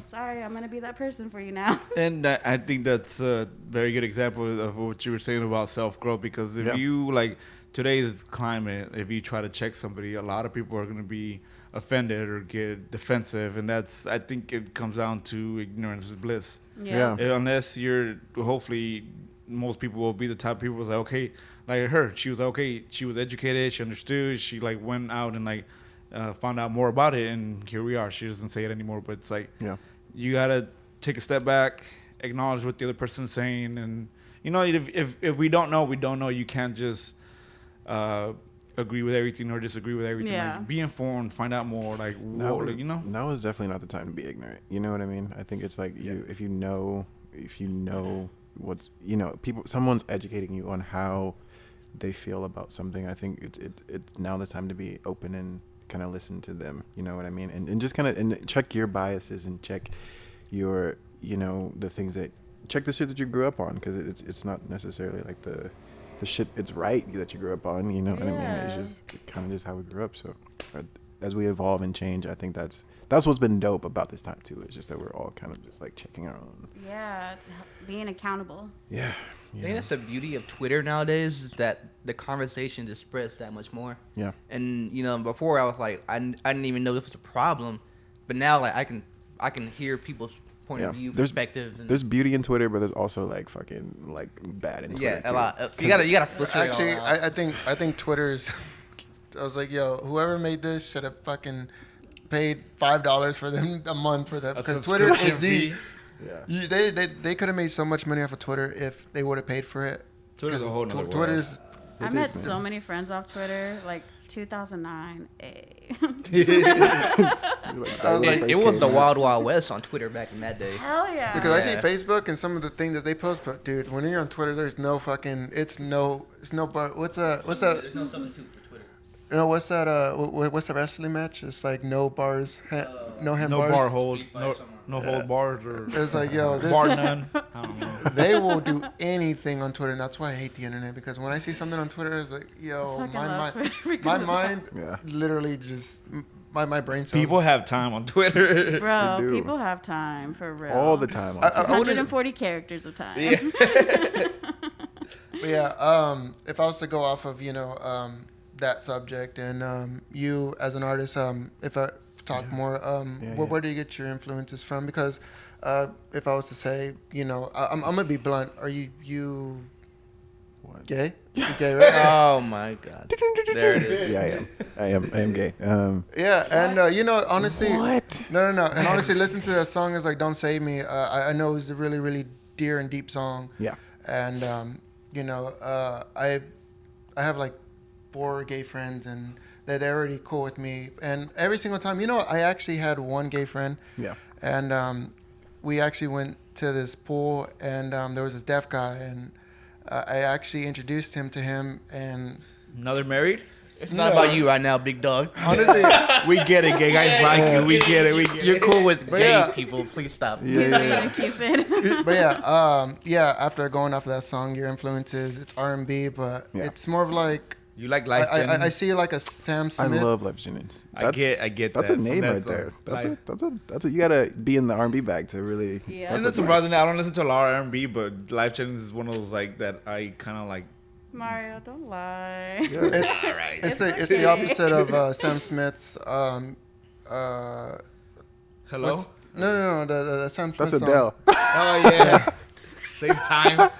sorry, I'm going to be that person for you now. And I think that's a very good example of what you were saying about self-growth, because if Yeah. you like today's climate, if you try to check somebody, a lot of people are going to be offended or get defensive, and I think it comes down to ignorance is bliss. Yeah. Unless you're, hopefully, most people will be the type of people who's like, okay, like her, she was okay, she was educated, she understood, she like went out and like found out more about it, and here we are. She doesn't say it anymore, but it's like, you gotta take a step back, acknowledge what the other person's saying, and you know, if we don't know, we don't know. You can't just agree with everything or disagree with everything. Yeah. Like, be informed, find out more. Like, you know. Now is definitely not the time to be ignorant. You know what I mean? I think it's like if you know what's, you know, someone's educating you on how they feel about something. I think it's now the time to be open and kind of listen to them. You know what I mean? And just kind of and check your biases and check your, you know, the things that, check the shit that you grew up on, because it's not necessarily like the shit it's right that you grew up on, you know what I mean? It's just kind of just how we grew up. So as we evolve and change, I think that's what's been dope about this time too. It's just that we're all kind of just like checking our own. Yeah, being accountable. Yeah. I think that's the beauty of Twitter nowadays, is that the conversation just spreads that much more. Yeah. And you know, before I was like, I didn't even know this was a problem, but now like I can hear people's point of view, perspective. And there's beauty in Twitter, but there's also like fucking like bad in Twitter. Yeah, a lot. You gotta filter it Actually, all out. I think Twitter's. I was like, yo, whoever made this should have fucking paid $5 for them a month for that, because Twitter is the. Yeah. They could have made so much money off of Twitter if they would have paid for it. Twitter's a whole nother world. Twitter's. I met so many friends off Twitter, like 2009. It was the Wild Wild West on Twitter back in that day. Hell yeah. Because I see Facebook and some of the things that they post, but dude, when you're on Twitter, there's no fucking, it's no bar. What's that? There's no substitute for Twitter. You know, what's that? What's the wrestling match? It's like no bars, no hand No bars. bar hold, no hold bars, or It's like, yo, this, bar none. I don't know. they will do anything on Twitter, and that's why I hate the internet. Because when I see something on Twitter, it's like, yo, my mind literally just my brain cells. People have time on Twitter. Bro, They do. people have time for real. all the time on Twitter. 140 characters of time. Yeah. But yeah, if I was to go off of, you know, that subject, and you as an artist, if I talk more, where do you get your influences from? Because if I was to say, you know, I'm gonna be blunt. Are you What? gay? You gay, right? Oh my God. There it is. Yeah, I am gay. Yeah, and you know, honestly, What? No. And honestly, listen to that song. Is like "Don't Save Me." I know it's a really, really dear and deep song. Yeah. And you know, I have like 4 gay friends, and they're already cool with me. And every single time, you know, I actually had one gay friend. Yeah. And we actually went to this pool, and there was this deaf guy, and I actually introduced him to him, and Now they're married? It's not about you right now, big dog. honestly, We get it, gay guys like you. We get it. You're cool with But gay yeah. people. Please stop. Yeah. Cupid. but yeah, after going off of that song, your influences, it's R&B, but it's more of like, You like Life I Jennings? see like a Sam Smith. I love Life Jennings. I get That's that a from name that right song. there. Life. That's a you gotta be in the R&B bag to really. Yeah. fuck And with that's that. surprising. I don't listen to a lot of R&B, but Life Jennings is one of those like that I kind of like. Mario, don't lie. It's the opposite of Sam Smith's. Hello. No, the Sam Smith That's song. Adele. Oh yeah. Same time.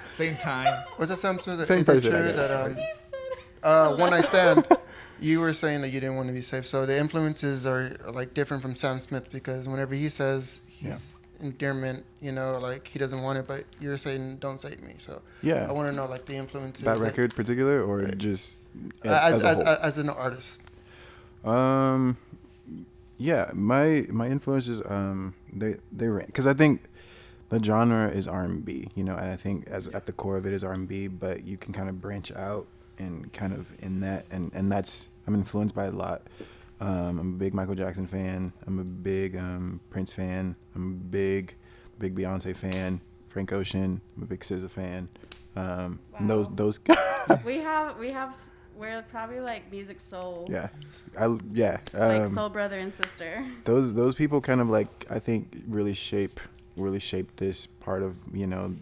What's that Sam Smith? Same Is person, it I true guess. that One Night Stand? You were saying that you didn't want to be safe, so the influences are like different from Sam Smith, because whenever he says he's endearment, you know, like he doesn't want it, but you're saying don't save me. So Yeah. I want to know like the influences. That record particular, or just as a whole? as an artist. Yeah, my influences they ran, because I think the genre is R&B, you know, and I think as at the core of it is R&B, but you can kind of branch out and kind of in that, and that's, I'm influenced by a lot. I'm a big Michael Jackson fan. I'm a big Prince fan. I'm a big Beyonce fan. Frank Ocean. I'm a big SZA fan. And those We're probably like music soul. yeah. Like soul brother and sister. Those people kind of like, I think really shape this part of, you know,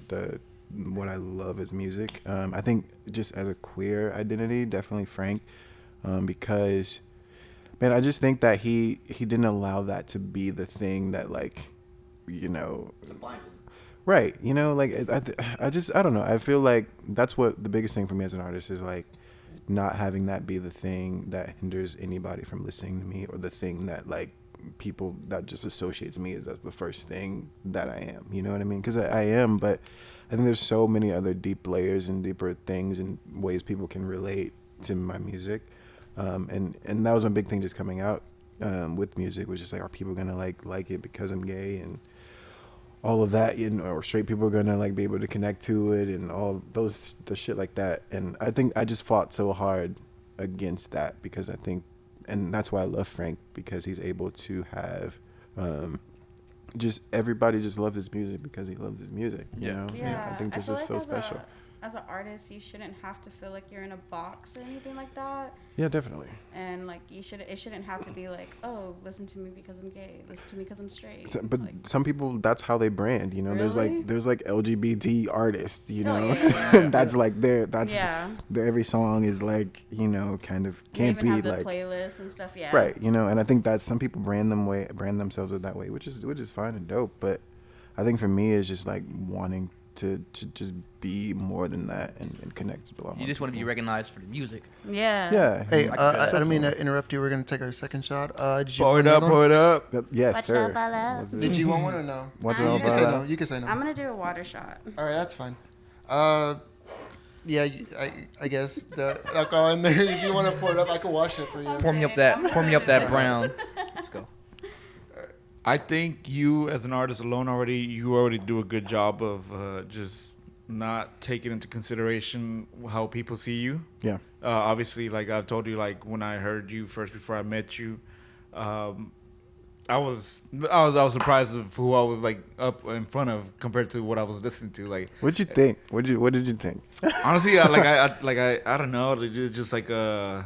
what I love is music. I think just as a queer identity, definitely Frank, because man, I just think that he didn't allow that to be the thing that like, you know, right? You know, like I don't know. I feel like that's what the biggest thing for me as an artist is like not having that be the thing that hinders anybody from listening to me, or the thing that like people that just associates me as the first thing that I am. You know what I mean? Because I am, but I think there's so many other deep layers and deeper things and ways people can relate to my music. And that was my big thing just coming out with music, was just like, are people gonna like it because I'm gay and all of that, you know, or straight people are gonna like be able to connect to it and all those the shit like that. And I think I just fought so hard against that, because I think, and that's why I love Frank, because he's able to have just everybody just loves his music because he loves his music. You know? Yeah. I think that's just so special. As an artist, you shouldn't have to feel like you're in a box or anything like that. Yeah, definitely. And like it shouldn't have to be like, oh, listen to me because I'm gay, listen to me because I'm straight. But like, some people, that's how they brand. You know, really? there's like LGBT artists. You know, yeah. that's like their every song is like, you know, kind of can't be have the like playlists and stuff. Yeah. Right. You know, and I think that some people brand themselves that way, which is fine and dope. But I think for me, it's just like wanting to just be more than that and connect with a lot more. You just want to be recognized for the music. Yeah. Yeah. Hey, I don't mean to interrupt you. We're gonna take our second shot. Did you Pour it up, pour it up. Yes, sir. Did you want one or no? Watch it I'm all You can say about no. that. You can say no. I'm gonna do a water shot. All right, that's fine. Yeah, I guess the alcohol in there. If you want to pour it up, I can wash it for you. Pour me up that brown. Let's go. I think you, as an artist alone, you already do a good job of just not taking into consideration how people see you. Yeah. Obviously, like I've told you, like when I heard you first before I met you, I was surprised of who I was like up in front of compared to what I was listening to. Like, What'd you think? What did you think? honestly, I don't know, just like an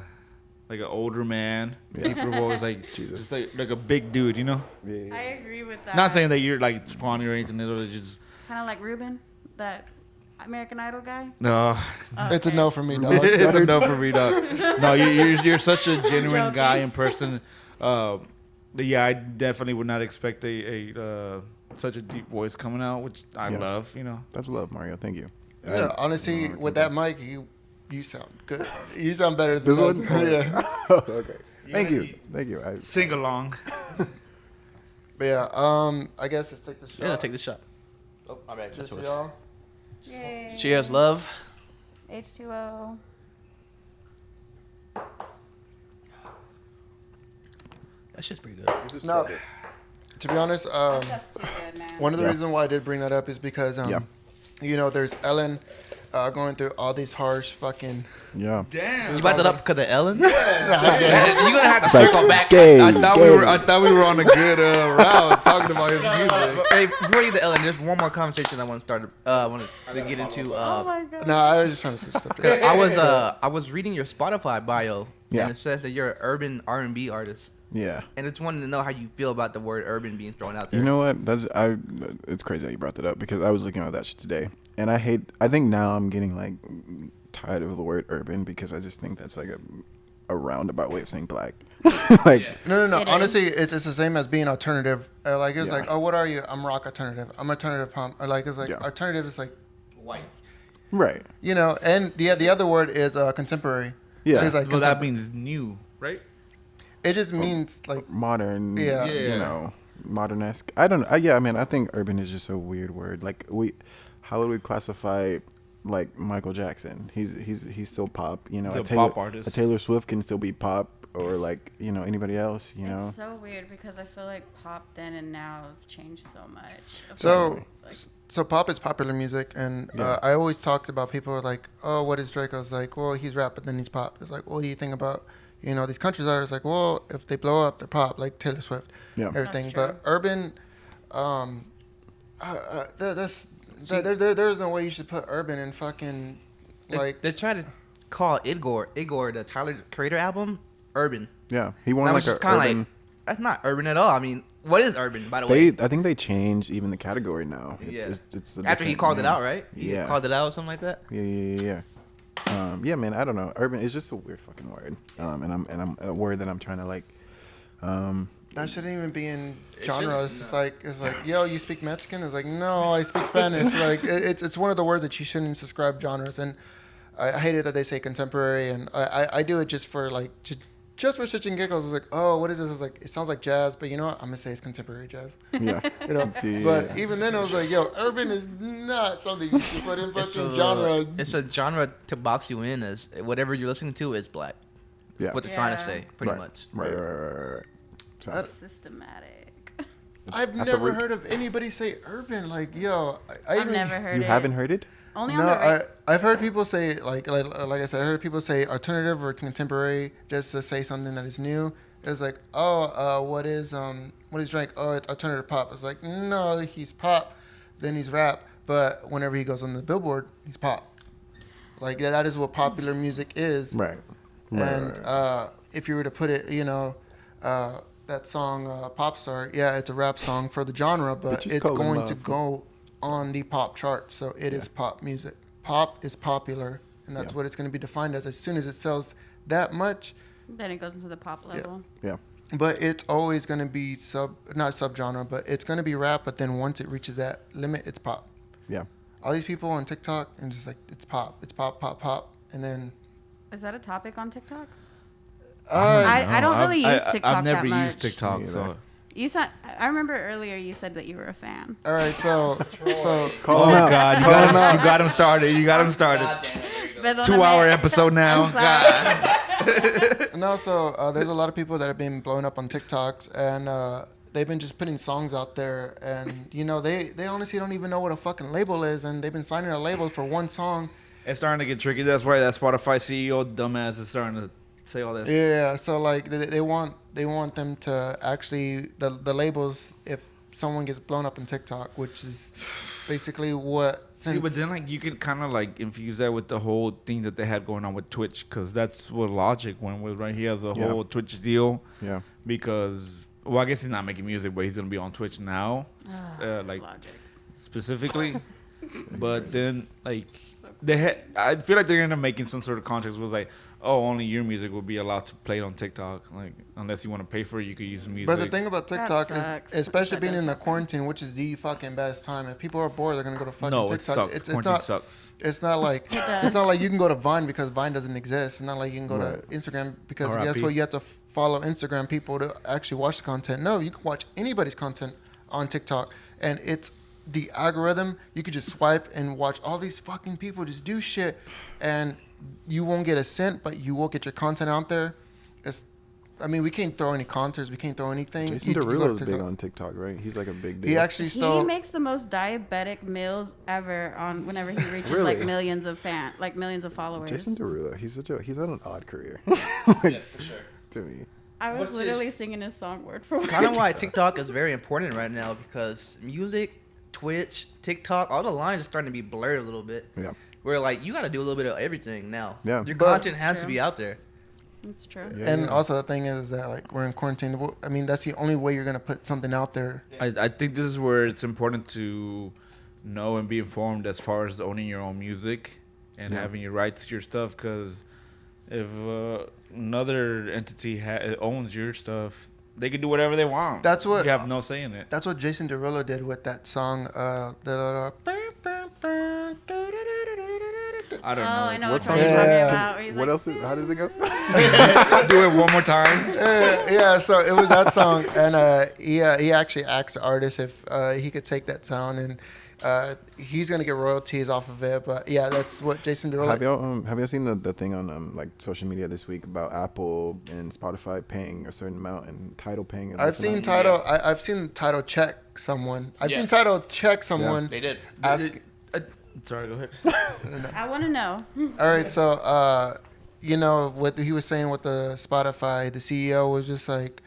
older man. Yeah. People were always like, Jesus. just like a big dude, you know. Yeah. I agree with that. Not saying that you're like scrawny or anything. It's just Kind of like Ruben, that American Idol guy. no. It's a no for me, dog. It's a no for me, dog. No, you're such a genuine Joking. guy in person. Yeah, I definitely would not expect a such a deep voice coming out, which I love. You know. That's love, Mario. Thank you. Yeah, honestly, with that mic, you sound good. You sound better than This one? Yeah. Okay. Thank you. Sing along. But yeah, I guess let's take the shot. Yeah, take the shot. Oh, my bad. Just y'all. Yay. Cheers, love. H2O. That shit's pretty good. No, to be honest, That stuff's too good, man. one of the reasons why I did bring that up is because, you know, there's Ellen going through all these harsh fucking. Yeah. Damn. You brought that up because of Ellen? You're gonna have to circle back. Gay. I thought we were on a good route talking about his music. Hey, before you get to Ellen, there's one more conversation I want to start. Want to get into. Oh my god. No, I was just trying to switch stuff. I was reading your Spotify bio, Yeah. and it says that you're an urban R&B artist. Yeah. And it's wanting to know how you feel about the word urban being thrown out there. You know what? It's crazy how you brought that up, because I was looking at that shit today, and I think now I'm getting like tired of the word urban, because I just think that's like a roundabout way of saying black. Like No. It Honestly, it's the same as being alternative. Like it's Yeah. like, oh, what are you? I'm rock alternative. I'm alternative punk. Or like it's like Yeah. alternative is like, White. right. you know, and the other word is contemporary. Yeah. It's like Well, that means new, right? it just means like Modern. Yeah. You know, modern-esque. I don't. I mean, I think urban is just a weird word. Like how would we classify like Michael Jackson? He's still pop. You know, He's a pop artist. A Taylor Swift can still be pop, or like, you know, anybody else. You know. It's so weird because I feel like pop then and now have changed so much. So, Like, so pop is popular music, and I always talked about people are like, oh, what is Drake? I was like, well, he's rap, but then he's pop. It's like, what do you think about, you know, these country artists? Like, well, if they blow up, they're pop, like Taylor Swift, Yeah. everything. That's true. But urban, there's no way you should put urban in fucking like. They try to call Igor the Tyler Creator album urban. Yeah. He won That like was a just kind of urban. like That's not urban at all. I mean, what is urban, by the way? I think they changed even the category now. It's a After he different called it name. out, right? He called it out or something like that. Yeah. Yeah, man. I don't know. Urban is just a weird fucking word. And I'm a word that I'm trying to like. That shouldn't even be in genre. It's like, yo, you speak Mexican? It's like, no, I speak Spanish. Like, it's one of the words that you shouldn't subscribe genres. And I hate it that they say contemporary, and I do it just for like just for shits and giggles. It's like, oh, what is this? It's like, it sounds like jazz, but you know what? I'm gonna say it's contemporary jazz. Yeah. You know. Yeah. But even then, I was like, yo, urban is not something you should put in fucking genre. It's a genre to box you in as whatever you're listening to is black. Yeah. What they're trying to say, pretty much. Right. So, Systematic. I've never heard of anybody say urban. Like, yo, I've never heard it. you haven't heard it? Only No, on the I've heard people say like I said, I heard people say alternative or contemporary just to say something that is new. It's like, what is Drake? Oh, it's alternative pop. It's like, no, he's pop, then he's rap. But whenever he goes on the Billboard, he's pop. Like that is what popular music is. Right. And if you were to put it, that song Pop Star, yeah, it's a rap song for the genre, but it's going to go on the pop chart. So it is pop music. Pop is popular, and that's what it's going to be defined as soon as it sells that much. Then it goes into the pop level. Yeah. But it's always going to be not subgenre, but it's going to be rap. But then once it reaches that limit, it's pop. Yeah. All these people on TikTok and just like it's pop, pop, and then. Is that a topic on TikTok? I don't really use TikTok I've never that much. used TikTok, so. I remember earlier you said that you were a fan. All right, so Call him out. God, you got him started. You got him started. 2-hour episode now. No, so there's a lot of people that have been blowing up on TikToks, and they've been just putting songs out there, and they honestly don't even know what a fucking label is, and they've been signing a label for one song. It's starting to get tricky. That's why that Spotify CEO dumbass is starting to say all that. Yeah, so like they want them to actually the labels if someone gets blown up on TikTok, which is basically what. See, but then like you could kind of like infuse that with the whole thing that they had going on with Twitch, because that's what Logic went with, right? He has a whole Twitch deal. Yeah. Because I guess he's not making music, but he's gonna be on Twitch now, like Logic. specifically. But then like I feel like they're gonna making some sort of contracts was like, oh, only your music will be allowed to play on TikTok. Like, unless you want to pay for it, you could use the music. But the thing about TikTok is, sucks. especially That being does in the suck. quarantine, which is the fucking best time. If people are bored, they're gonna go to fucking No, TikTok. it sucks. Quarantine sucks. It's not like it's not like you can go to Vine because Vine doesn't exist. It's not like you can go to Instagram because RIP. that's what you have to follow Instagram people to actually watch the content. No, you can watch anybody's content on TikTok, and it's the algorithm. You could just swipe and watch all these fucking people just do shit, and you won't get a cent, but you will get your content out there. We can't throw any concerts. We can't throw anything. Jason You go to Derulo is big TikTok. on TikTok, right? He's like a big deal. He actually He makes the most diabetic meals ever on whenever he reaches Really? like millions of followers. Jason Derulo, he's had an odd career. Yeah, for sure. To me. I was What's literally singing his song word for word. Kind of why TikTok is very important right now, because music, Twitch, TikTok, all the lines are starting to be blurred a little bit. Yeah. Where like you got to do a little bit of everything now. Yeah. Your But- content has to True. be out there. It's true. Yeah, And yeah. also the thing is that like we're in quarantine. That's the only way you're gonna put something out there. I think this is where it's important to know and be informed as far as owning your own music and having your rights to your stuff. Because if another entity owns your stuff, they can do whatever they want. That's what- you have no say in it. That's what Jason Derulo did with that song. I don't know. I know What what song you're is talking that? about. He's What like, else? How does it go? Do it one more time. Yeah, so it was that song, and he actually asked the artist if he could take that sound, and he's gonna get royalties off of it. But yeah, that's what Jason Derulo. Have y'all seen the thing on like social media this week about Apple and Spotify paying a certain amount and Tidal paying? I've seen Tidal. I've seen Tidal check someone. I've seen Tidal check someone. They did. Ask. Sorry, go ahead. I want to know. All right, so what he was saying with the Spotify, the CEO was just like,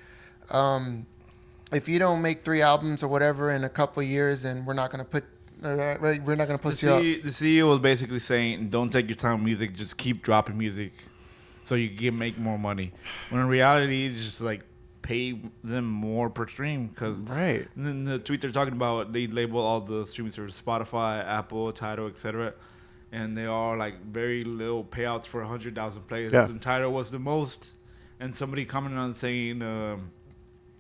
if you don't make 3 albums or whatever in a couple of years, then we're not gonna put you up. The CEO was basically saying, don't take your time with music, just keep dropping music so you can make more money. When in reality, it's just like, pay them more per stream because Right. in the tweet they're talking about, they label all the streaming services, Spotify, Apple, Tidal, etc. And they are like very little payouts for 100,000 plays. Yeah. And Tidal was the most. And somebody commented on saying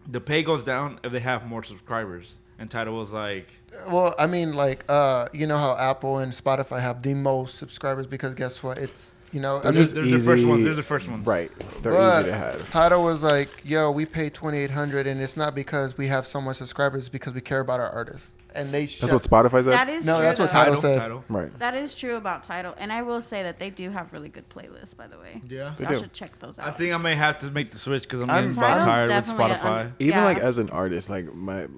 the pay goes down if they have more subscribers. And Tidal was like, Well, I mean, like, you know how Apple and Spotify have the most subscribers because guess what? It's, you know, They're I mean, just they're the first ones. easy. They're the first ones. Right. They're but easy to have. Tidal was like, yo, we pay 2,800, and it's not because we have so much subscribers, it's because we care about our artists. And they That's what Spotify said? That is No, true. that's what though. Tidal said. Tidal. Right. That is true about Tidal, and I will say that they do have really good playlists. By the way, Yeah. They y'all do. should check those out. I think I may have to make the switch because I'm I'm- getting about Tidal's tired with definitely Spotify. Even Yeah. like as an artist, like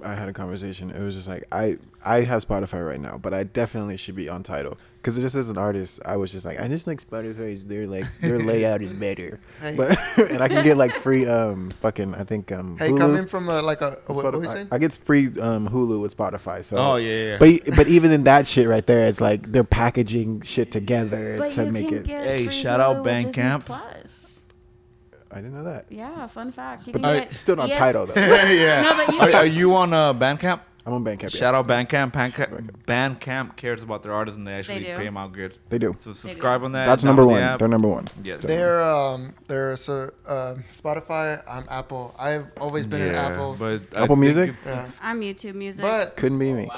I had a conversation. It was just like I have Spotify right now, but I definitely should be on Tidal because just as an artist, I was just like I just like Spotify's their layout is better, Hey. but and I can get like free fucking I think Hey, Hulu. coming from what were you Spotify. saying? I get free Hulu with Spotify. So Oh, yeah. but even in that shit right there, it's like they're packaging shit together But to you make can it. get Hey, free shout out Hulu with Disney Bandcamp. Plus. I didn't know that. Yeah, fun fact. You But can get still not ES Tidal though. yeah. No, but you Are can, you on Bandcamp? I'm on Bandcamp. Shout out Bandcamp. Bandcamp cares about their artists and they actually do. pay them out good. They do. So subscribe on that. That's download number the one. app. They're number one. Yes. They're Spotify. I'm Apple. I've always been an Apple. But I Apple think Music? it's- I'm YouTube Music. But Couldn't be me.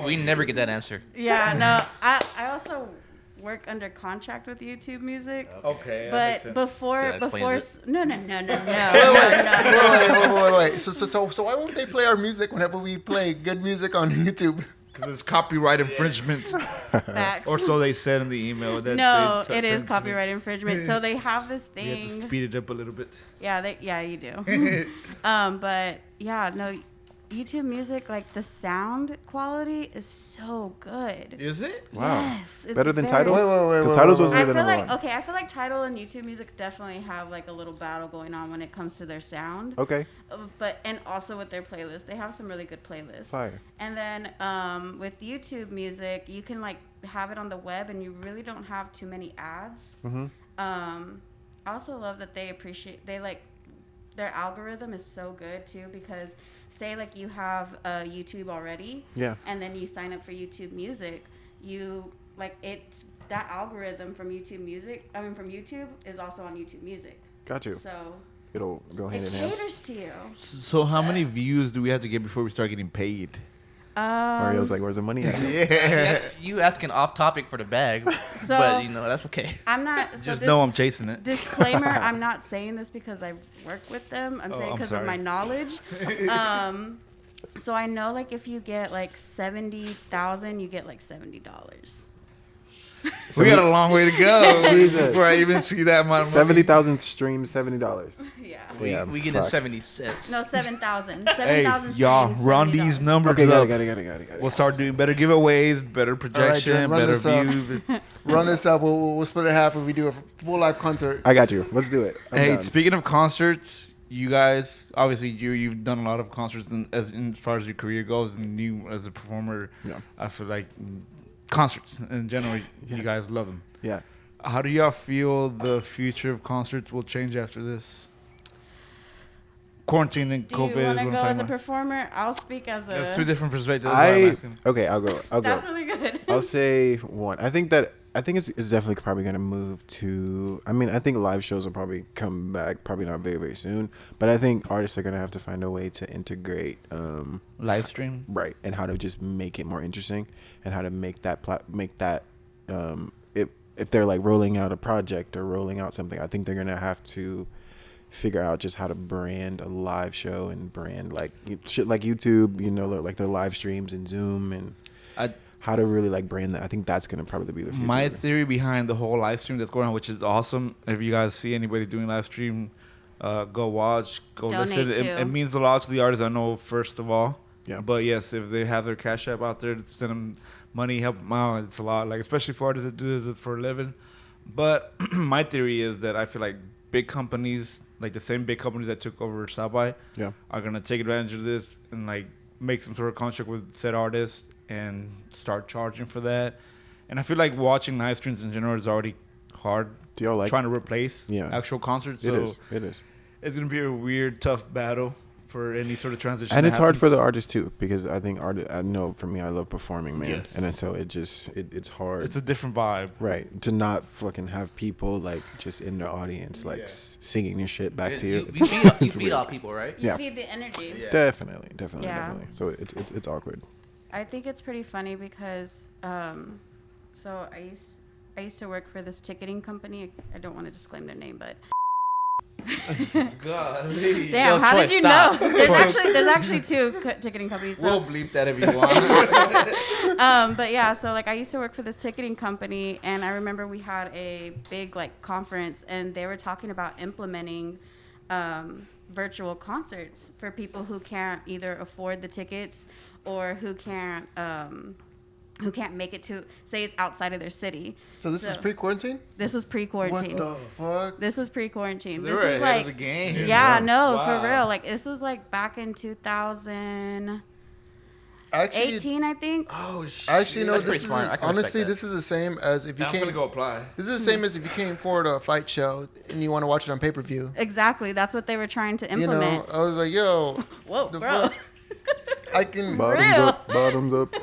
We never get that answer. yeah, no, I also work under contract with YouTube Music. Okay. that makes But sense. before That explains no no wait. So why won't they play our music whenever we play good music on YouTube? Because it's copyright infringement. Facts. Or so they said in the email. That No, they it sent is to me. copyright infringement. So they have this We have to thing. speed it up a little bit. Yeah, you do. But yeah, no, YouTube Music, like the sound quality is so good. Is it? Wow. Yes, it's Better than very- Tidal? Wait, Because Tidal's supposed to I be the feel number like one. okay, I feel like Tidal and YouTube Music definitely have like a little battle going on when it comes to their sound. Okay. But and also with their playlists, they have some really good playlists. Fire. And then with YouTube Music, you can like have it on the web, and you really don't have too many ads. Mm-hmm. I also love that they like their algorithm is so good too, because say like you have YouTube already, Yeah. and then you sign up for YouTube Music, you like it's that algorithm from YouTube is also on YouTube Music. Got you. So It'll go hand it in hand. caters to you. So how many views do we have to get before we start getting paid? Mario's like, where's the money at? Yeah. You asking off topic for the bag, So- but that's okay. I'm not so Just this- know I'm chasing it. Disclaimer, I'm not saying this because I work with them. I'm saying I'm because of sorry. my knowledge. So I know like if you get like 70,000, you get like $70. We got a long way to go Jesus. before I even see that amount of money. 70,000 streams, $70. Yeah. Damn, we getting fuck. 76. No, 7,000. Hey, 7,000 y'all, streams, run $70. these numbers Okay, up. got it. We'll start doing better giveaways, better projection, Jen, run better this up. views. Run this up. We'll split it half if we do a full live concert. I got you. Let's do it. I'm Hey, down. speaking of concerts, you guys, obviously you've done a lot of concerts as far as your career goes, and you as a performer, Yeah. I feel like concerts in general, you guys love them. Yeah. How do y'all feel the future of concerts will change after this? Quarantine and Do COVID you is want what to I'm go as talking a about. performer? I'll speak as a. That's two different perspectives. That's why I'm asking. I'll go. That's really good. I'll say one. I think it's definitely probably gonna move to. I mean, I think live shows will probably come back. Probably not very very soon. But I think artists are gonna have to find a way to integrate. Live stream. Right, and how to just make it more interesting, and how to make that if they're like rolling out a project or rolling out something, I think they're gonna have to figure out just how to brand a live show and brand like shit like YouTube, like their live streams and Zoom and how to really like brand that. I think that's gonna probably be the future. My theory behind the whole live stream that's going on, which is awesome. If you guys see anybody doing live stream, go watch, go Donate listen. too. It means a lot to the artists I know, first of all. Yeah. But yes, if they have their Cash App out there to send them money, help them out, it's a lot. Like especially for artists that do this for a living. But my theory is that I feel like big companies, like the same big companies that took over South by, Yeah. are gonna take advantage of this and like make some sort of contract with said artists and start charging for that. And I feel like watching live streams in general is already hard. Do y'all like trying to replace Yeah. actual concerts? It So is. It's gonna be a weird, tough battle for any sort of transition. And that it's hard for happens. the artists too, because I think I know for me, I love performing, man. Yes. And then so it's hard. It's a different vibe. Right, to not fucking have people like just in the audience like singing your shit back to you. You feed weird. off people, right? You Yeah. feed the energy. Yeah. Definitely. Yeah. So it's awkward. I think it's pretty funny because so I used to work for this ticketing company. I don't want to disclaim their name, but God. damn, how did you know? There's actually two ticketing companies. So. We'll bleep that if you want. But yeah, so like I used to work for this ticketing company, and I remember we had a big like conference, and they were talking about implementing virtual concerts for people who can't either afford the tickets or who can't make it to, say it's outside of their city. So this is pre-quarantine? This was pre-quarantine. What the fuck? This was pre-quarantine. So they this were was ahead like of the game. Yeah, no, Wow. for real. Like this was like back in 2018, Actually, I think. Oh shit. actually, no. That's This pretty is smart. I can honestly, respect that. this is the same as if you I'm gonna came. go apply. This is the same as if you came forward to a fight show and you want to watch it on pay-per-view. Exactly. That's what they were trying to You know, implement. I was like, yo, Whoa, the bro. fuck? I can. Bottoms up.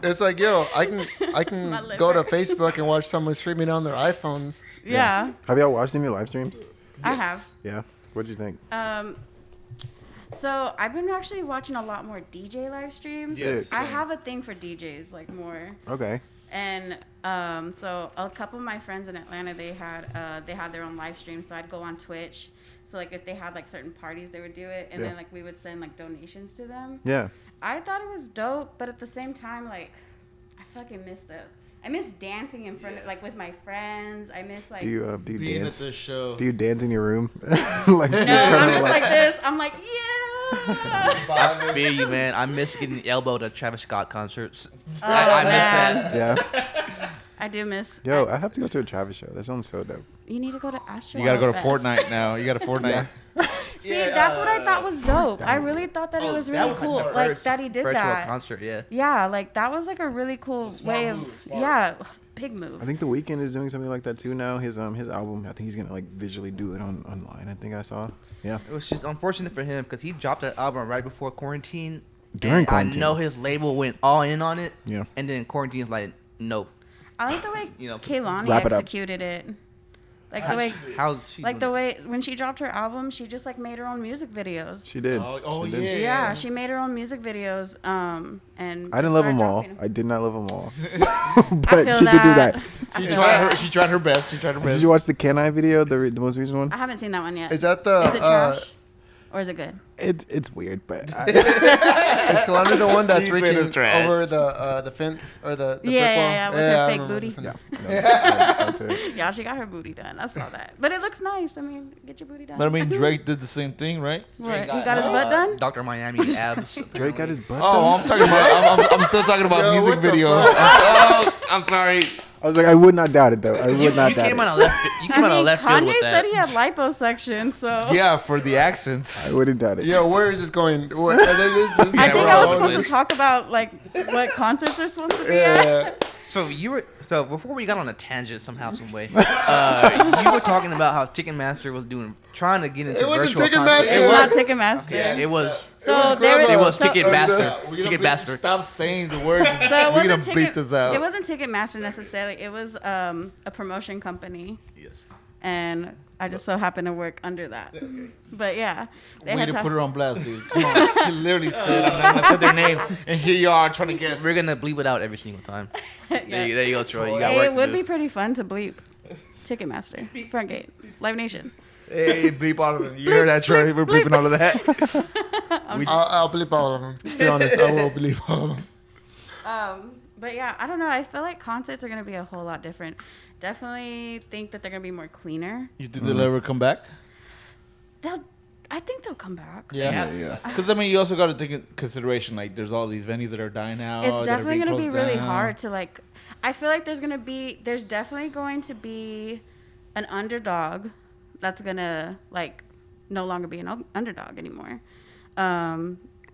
It's like, yo, I My can liver. go to Facebook and watch someone streaming on their iPhones. Yeah, Have y'all watched any live streams? I have. Yeah. What'd you think? So I've been actually watching a lot more DJ live streams. Yes. I have a thing for DJs, like more. Okay. And so a couple of my friends in Atlanta, they had their own live stream. So I'd go on Twitch. So like if they had like certain parties, they would do it, and Yeah. then like we would send like donations to them. Yeah. I thought it was dope, but at the same time, like I fucking I miss dancing in front of like with my friends. I miss like Do you Being dance? at this show. Do you dance in your room? Like, no, I'm just like this. I'm like yeah. I feel you, man. I miss getting elbowed at Travis Scott concerts. Oh, I miss man. that. Yeah. I do miss. Yo, I have to go to a Travis show. That sounds so dope. You need to go to Astro. You gotta go to Fest. Fortnite now. You got a Fortnite. See, that's what I thought was dope. I really thought that it was really cool. the Like first that he did virtual that. concert, yeah. Yeah, like that was like a really cool way of big move. I think The Weeknd is doing something like that too now. His album, I think he's gonna like visually do it online. I think I saw. Yeah. It was just unfortunate for him because he dropped that album right before quarantine. During and quarantine. I know his label went all in on it. Yeah. And then quarantine's like, nope. I like the way You know, Kehlani wrap it up. executed it. Like the way, How's she like the doing way when she dropped her album, she just like made her own music videos. She did. Oh, She did. yeah. Yeah, she made her own music videos. And I didn't love started them all. dropping I did not love them all. I But feel she did do that. She I feel tried that. her. She tried her best. She tried her Did best. you watch the Can I video, the most recent one? I haven't seen that one yet. Is that the? Is it trash? Or is it good? It's weird, but Is Kalani the one that's He said reaching it's trash. over the fence or the brick wall? Yeah, with her I fake remember booty. listening. that's it. Yeah, she got her booty done. I saw that. But it looks nice. I mean, get your booty done. But I mean, Drake did the same thing, right? What? He got his butt done? Dr. Miami abs. Drake got his butt Oh, done? I'm talking about. I'm still talking about Yo, music what the videos. fuck? Oh, I'm sorry. I was like, I would not doubt it though. I would You not doubt came it. out of left. You came out of left field Kanye with said that. he had liposuction, so Yeah, for the accents. I wouldn't doubt it. Yo, where is this going? What, I think we're I was all supposed to this. talk about like what concerts are supposed to be at. Yeah. So before we got on a tangent somehow, some way, you were talking about how Ticketmaster was trying to get into It wasn't virtual Ticketmaster. concerts. It's not Ticketmaster. Yeah, it was. So It was there Grubhub. It was was Ticketmaster. Ticketmaster. Stop saying the word. So We're it gonna wasn't bleep this out. It wasn't Ticketmaster necessarily. It was a promotion company, Yes. and I just so happened to work under that. But yeah, they Way had to to- put her on blast, dude. Come on. She literally said, I'm not gonna say their name, and here you are trying to guess. We're gonna bleep it out every single time. Yeah. There you go, Troy. You got Hey, work it to would do. be pretty fun to bleep. Ticketmaster, Front Gate, Live Nation. Hey, bleep all of them. You heard that, Troy? We're bleeping all of that. I'll believe all of them. To be honest, I will believe all of them. But yeah, I don't know. I feel like concerts are gonna be a whole lot different. Definitely think that they're gonna be more cleaner. You think they'll ever come back? I think they'll come back. Yeah. Because, I mean, you also got to take into consideration, like, there's all these venues that are dying out. It's that are definitely being going to be closed really down. hard to like. I feel like there's definitely going to be an underdog that's gonna like no longer be an underdog anymore.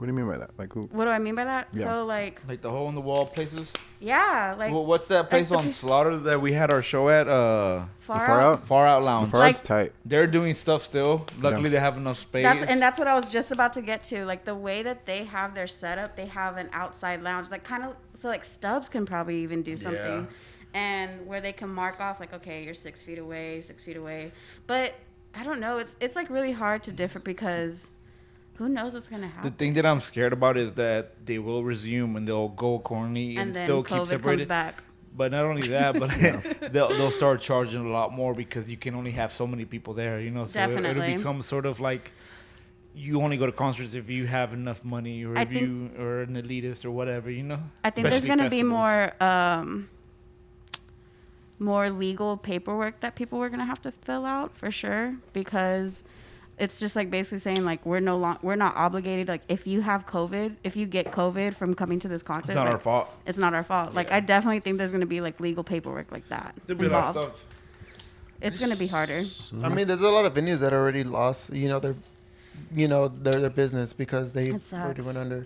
What do you mean by that? Like who? What do I mean by that? Yeah. So like Like the hole in the wall places. yeah, like Well, what's that place the on Slaughter that we had our show at? far out. Far Out The Lounge. far Like- out's tight. They're doing stuff still. Luckily, they have enough space. That's what I was just about to get to. Like the way that they have their setup, they have an outside lounge, like kind of so like Stubbs can probably even do something, and where they can mark off like, okay, you're 6 feet away, 6 feet away. But I don't know. It's like really hard to differ because who knows what's gonna happen. The thing that I'm scared about is that they will resume and they'll go accordingly and then still COVID keep separated. comes back. But not only that, but they'll start charging a lot more because you can only have so many people there, you know. So Definitely. it'll become sort of like you only go to concerts if you have enough money or I if you are an elitist or whatever, you know. I think there's Especially gonna be festivals. more legal paperwork that people were gonna have to fill out for sure because it's just like basically saying like we're not obligated, like if you have COVID, if you get COVID from coming to this concert, It's not like, our fault. It's not our fault. Like I definitely think there's gonna be like legal paperwork like that There'll be a lot of involved. stuff. It's gonna be harder. I mean, there's a lot of venues that already lost, their business because they It sucks. already went under.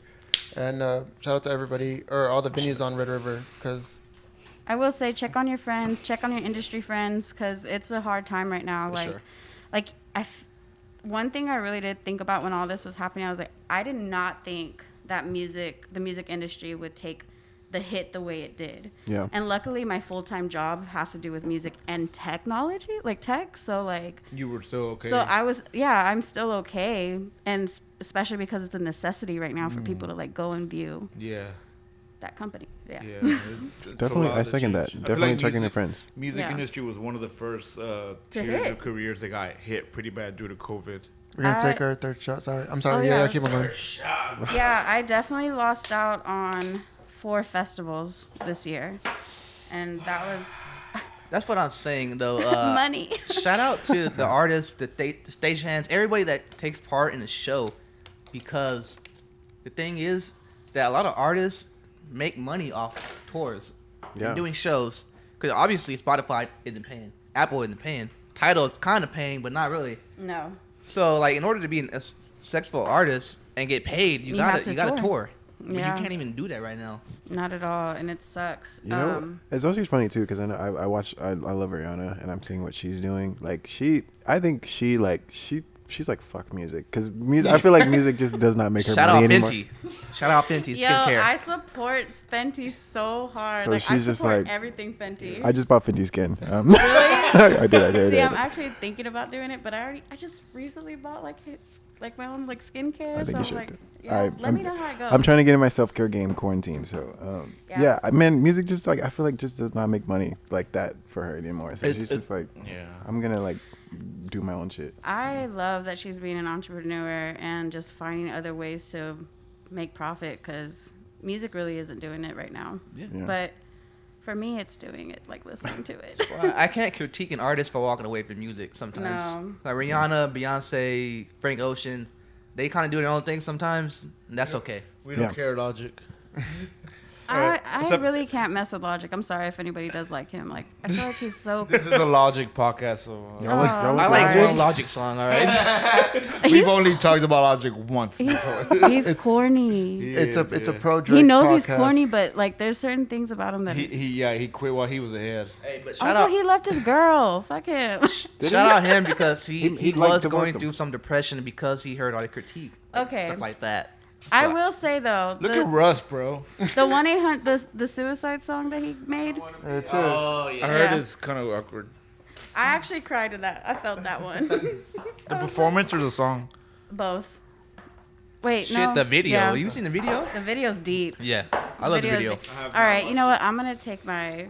And shout out to everybody or all the venues on Red River because I will say check on your friends, check on your industry friends because it's a hard time right now. For Like, sure. one thing I really did think about when all this was happening, I was like, I did not think that the music industry would take the hit the way it did. Yeah. And luckily, my full-time job has to do with music and technology, like tech. So like, You were still okay. so I'm still okay, and especially because it's a necessity right now for people to like go and view yeah. that company. Yeah. It's a Definitely, lot I second changed. that. I feel Definitely like checking your friends. Music Yeah. industry was one of the first tiers hit. of careers that got hit pretty bad due to COVID. we're going to take I- our third shot. Sorry. I'm sorry. Oh, yeah, yeah, keep on going. Yeah, I definitely lost out on 4 festivals this year, and that was That's what I'm saying though. money. Shout out to the artists, the stagehands, everybody that takes part in the show, because the thing is that a lot of artists make money off tours Yeah. and doing shows. Because obviously Spotify isn't paying, Apple isn't paying, Tidal is kind of paying, but not really. No. So like, in order to be a successful artist and get paid, you have gotta to tour. But Yeah. you can't even do that right now. Not at all, and it sucks. You know, it's also funny too because I know I love Rihanna and I'm seeing what she's doing. Like I think she's like fuck music because music. I feel like music just does not make her Shout out money anymore. Fenty. Shout out Fenty Yo, skincare. I support Fenty so hard. So like, she's I just support like- everything Fenty. I just bought Fenty skin. I did. See, I'm actually thinking about doing it, but I just recently bought like my own like skincare. I think so you I'm should. like, yeah, let me know how it goes. I'm trying to get in my self-care game quarantine. So Yes. man, music just like I feel like just does not make money like that for her anymore. So she's just like, Yeah. I'm gonna like do my own shit. I love that she's being an entrepreneur and just finding other ways to make profit because music really isn't doing it right now. Yeah. But for me, it's doing it, like listening to it. Well, I can't critique an artist for walking away from music sometimes. No. Like Rihanna, Beyonce, Frank Ocean, they kind of do their own thing sometimes, and that's okay. We don't Yeah. care, Logic. I really can't mess with Logic. I'm sorry if anybody does like him. Like I feel like he's so. This is a Logic podcast, so Y'all like I like Logic? one Logic song, all right? we've only talked about Logic once. He's corny. It's a pro He Drake knows he's podcast. corny, but like there's certain things about him that. He quit while he was ahead. Hey, but shout Also, out, he left his girl. Fuck him. Did shout he? out him because he like was divorced going him. through some depression because he heard all the critique. Okay. Stuff like that. I So, will say though, Look at Russ, bro. the 1-800 the suicide song that he made. Cheers. Oh I yeah. heard Yeah. it's kind of awkward. I actually cried to that. I felt that one. The performance or the song? Both. Wait, Shit, no. the video. Yeah. You seen the video? The video's deep. Yeah, I love the Video's video. deep. All right, you know what? I'm gonna take my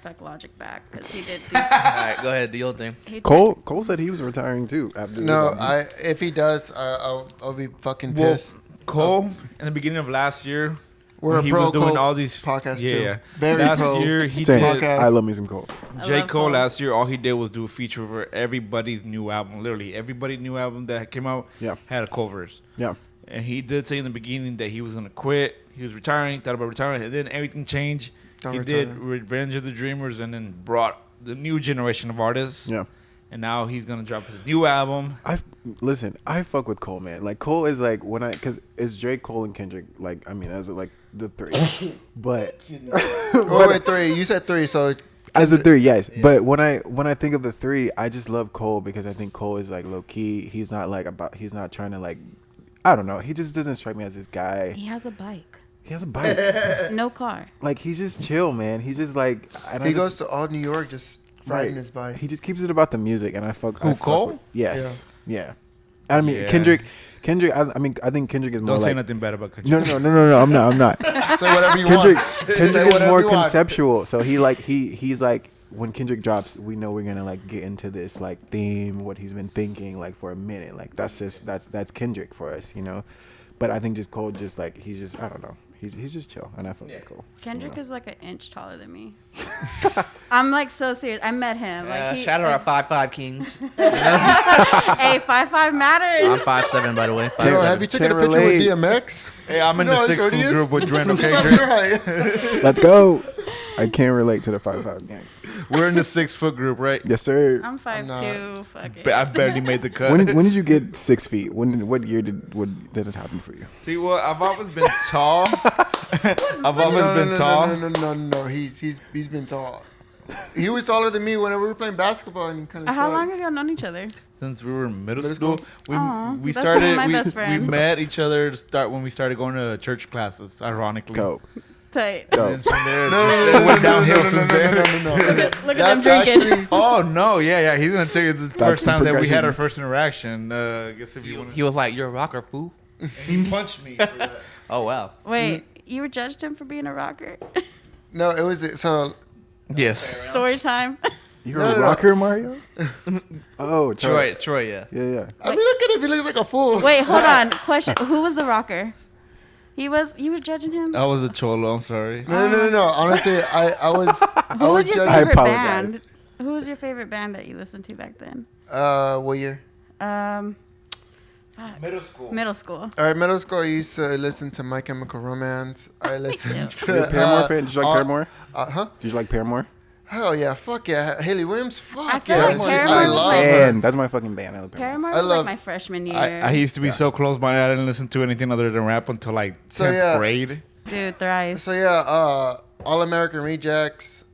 fuck Logic back because he did do. All right, go ahead, do your thing. He took- Cole said he was retiring too after this No, album. if he does, I'll be fucking Well, pissed. Cole, in the beginning of last year, We're when a he pro was doing Cole all these podcast yeah, too. yeah. Very last pro. year he Same. did. podcast. I love me some Cole. I J. love Cole Cole. last year, all he did was do a feature for everybody's new album. Literally, everybody's new album that came out Yeah. had a Cole verse. Yeah. And he did say in the beginning that he was gonna quit. He was retiring, thought about retiring, and then everything changed. Don't he retire. did Revenge of the Dreamers, and then brought the new generation of artists. Yeah. and now he's gonna drop his new album. I fuck with Cole, man. Like Cole is like cause it's Drake, Cole, and Kendrick. Like I mean, as like the three, but wait, three. You said three, so as a three, yes. Yeah. But when I think of the three, I just love Cole because I think Cole is like low key. He's not trying to like, I don't know. He just doesn't strike me as this guy. He has a bike. He has a bike. No car. Like he's just chill, man. He's just like he goes to all New York just riding his bike. He just keeps it about the music, and I fuck. Cole? Yes. Yeah. I mean Kendrick. I think Kendrick is more. Don't say like, nothing bad about Kendrick. No. I'm not. Say whatever you Kendrick want. is more conceptual. So he's like when Kendrick drops, we know we're gonna like get into this like theme, what he's been thinking like for a minute. Like that's Kendrick for us, you know. But I think just Cole, just like he's just I don't know. He's just chill, and I feel like Cole. Kendrick is like an inch taller than me. I'm like so serious. I met him. Like shout out our 5'5" kings. Hey, 5'5" matters. I'm 5'7" by the way. Yo, have you taken a picture with DMX? Hey, I'm in the 6 foot group with Drint. Okay, Drint. Let's go. I can't relate to the 5'5" gang. We're in the 6 foot group, right? Yes, sir. I'm 5'2". Fuck it. I barely made the cut. When did you get 6 feet? What year did it happen for you? See, well, I've always been tall. I've always been tall. No. He's been tall. He was taller than me whenever we were playing basketball, and he kind of. How long have y'all known each other? Since we were in middle school, we that's started. one of my best friends. We met each other when we started going to church classes. Ironically, Go. Tight. Go. and from there, it went downhill since then. No. Look at them drinking. Oh no, yeah. He's gonna tell you the first the time that we had progression. our first interaction. I guess if you want, He was like, "You're a rocker, fool." he punched me. For that. Oh wow. Wait, you judged him for being a rocker? No, it was so. Yes. Story time. You're a rocker, Mario? Oh, Troy, yeah. Yeah. I mean, look at him. He looks like a fool. Wait, hold on. Question: who was the rocker? You were judging him. I was a cholo. I'm sorry. No. Honestly, I was. Who was your judging. favorite apologize. band? Who was your favorite band that you listened to back then? What year? Middle school. Middle school. All right, middle school. I used to listen to My Chemical Romance. I listened to. You're a Paramore fan? Did you like Paramore? Huh? Did you like Paramore? Hell yeah! Fuck yeah! Haley Williams. Fuck I feel yeah! like Paramore I was love like- her. Band. That's my fucking band. I love Paramore. Paramore I was love- like my freshman year. I used to be so close-minded. I didn't listen to anything other than rap until like 10th grade. Dude, thrice. So yeah, All American Rejects.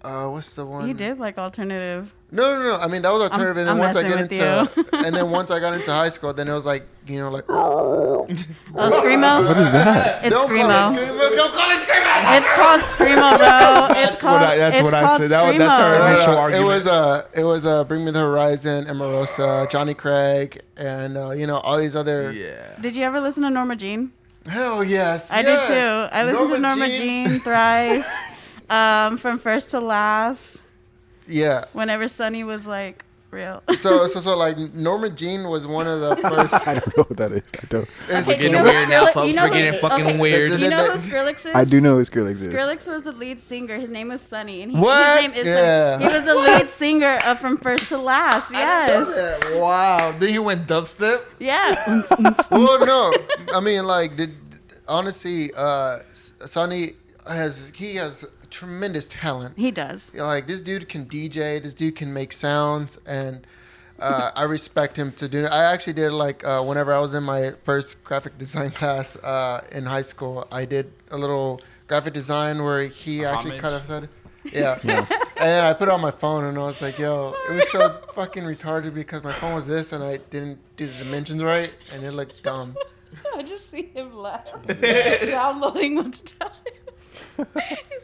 What's the one? You did like alternative. No. I mean that was alternative, and then I'm once I messing get with into, and then once I got into high school, then it was like like. Oh, Screamo? What is that? It's Don't Screamo. call it Screamo. Don't call it Screamo. It's called Screamo, though. It's called. That's what I said. That's our Screamo. initial It argument. was Bring Me the Horizon, Emerosa, Johnny Craig, and all these other. Yeah. Did you ever listen to Norma Jean? Hell yes. I did too. I listened to Norma Jean thrice. From first to last. Yeah. Whenever Sunny was like real. So like Norma Jean was one of the first. I don't know what that is. I don't. It's- We're You getting know weird who now, Skrillex- folks. you know We're who- getting fucking okay. weird. You know who Skrillex is? I do know who Skrillex is. Skrillex was the lead singer. His name was Sunny, and What? his name is Yeah. Sunny. He was the lead singer of From First to Last. Yes. Wow. Then he went dubstep. Yeah. Well, no. I mean, like, honestly, Sonny has tremendous talent. He does. Like, this dude can DJ. This dude can make sounds, and I respect him to do it. I actually did whenever I was in my first graphic design class in high school, I did a little graphic design where he actually homage? kind of said, yeah. And I put it on my phone, and I was like, yo, it was so fucking retarded because my phone was this, and I didn't do the dimensions right, and it looked dumb. I just see him laugh. Downloading one time. He's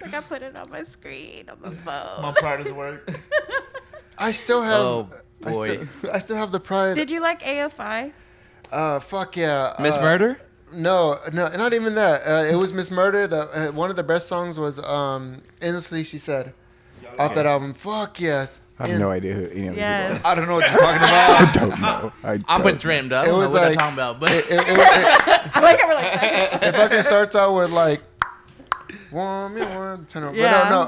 like, I put it on my screen on my phone. My pride is work. I still have. Oh, boy. I still have the pride. Did you like AFI? Fuck yeah. Miss Murder? No, not even that. It was Miss Murder. One of the best songs was "Endlessly." She said, off that album. Fuck yes. I have no idea who any of these Yeah. people are. I don't know what you're talking about. I don't know. I'm don't. with Drint Dez. I It don't know was what they're like- talking about, but I like how we're like, It fucking starts out with like. One, turn over. Yeah. But no.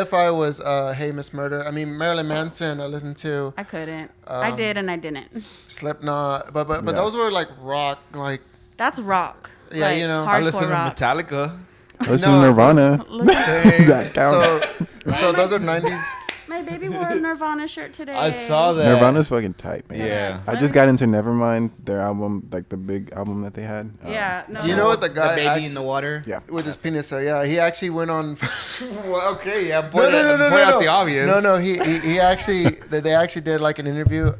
AFI was "Hey Miss Murder." I mean Marilyn Manson. I listened to I couldn't. I did and I didn't. Slipknot, but Yeah. those were like rock, like That's rock. Yeah, like, you know. I hardcore listen to rock. Listen No. to Nirvana. Look, Does that count? so those are '90s. my baby Baby wore a Nirvana shirt today. I saw that. Nirvana's fucking tight, man. Yeah. I just got into Nevermind, their album, like the big album that they had. Yeah. No. Do you know what the The guy baby in the water. Yeah. with his penis? So yeah, he actually went on. Well, okay, yeah. No, Point out the obvious. No, he actually they actually did like an interview.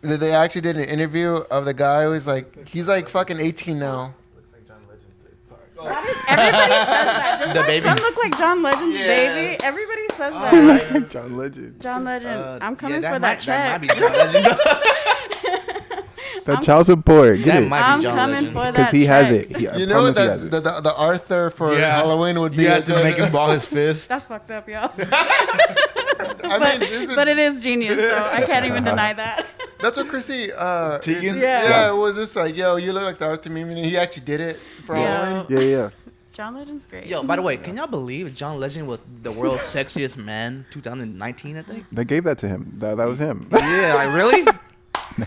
They actually did an interview of the guy who's like he's like fucking 18 now. Everybody says that. Does The my baby? son look like John Legend's Yeah. baby? Everybody says He that. looks like John Legend. John Legend, I'm coming yeah, for that check. That might be John Legend. That child support, get That it? might I'm be John coming Legend. for that Because he has check. it. I You know promise he that has it. the Arthur for Yeah. Halloween would be. You a have to good- make him ball his fist. That's fucked up, y'all. I mean, this is- But it is genius, though. I can't even deny that. that's what Chrissy. Teigen? Yeah. It was just like, yo, you look like the Arthur meme, and he actually did it for Halloween. Yo, Yeah. John Legend's great. Yo, by the way, can y'all believe John Legend was the world's sexiest man 2019, I think? They gave that to him. That was him. Yeah, like really?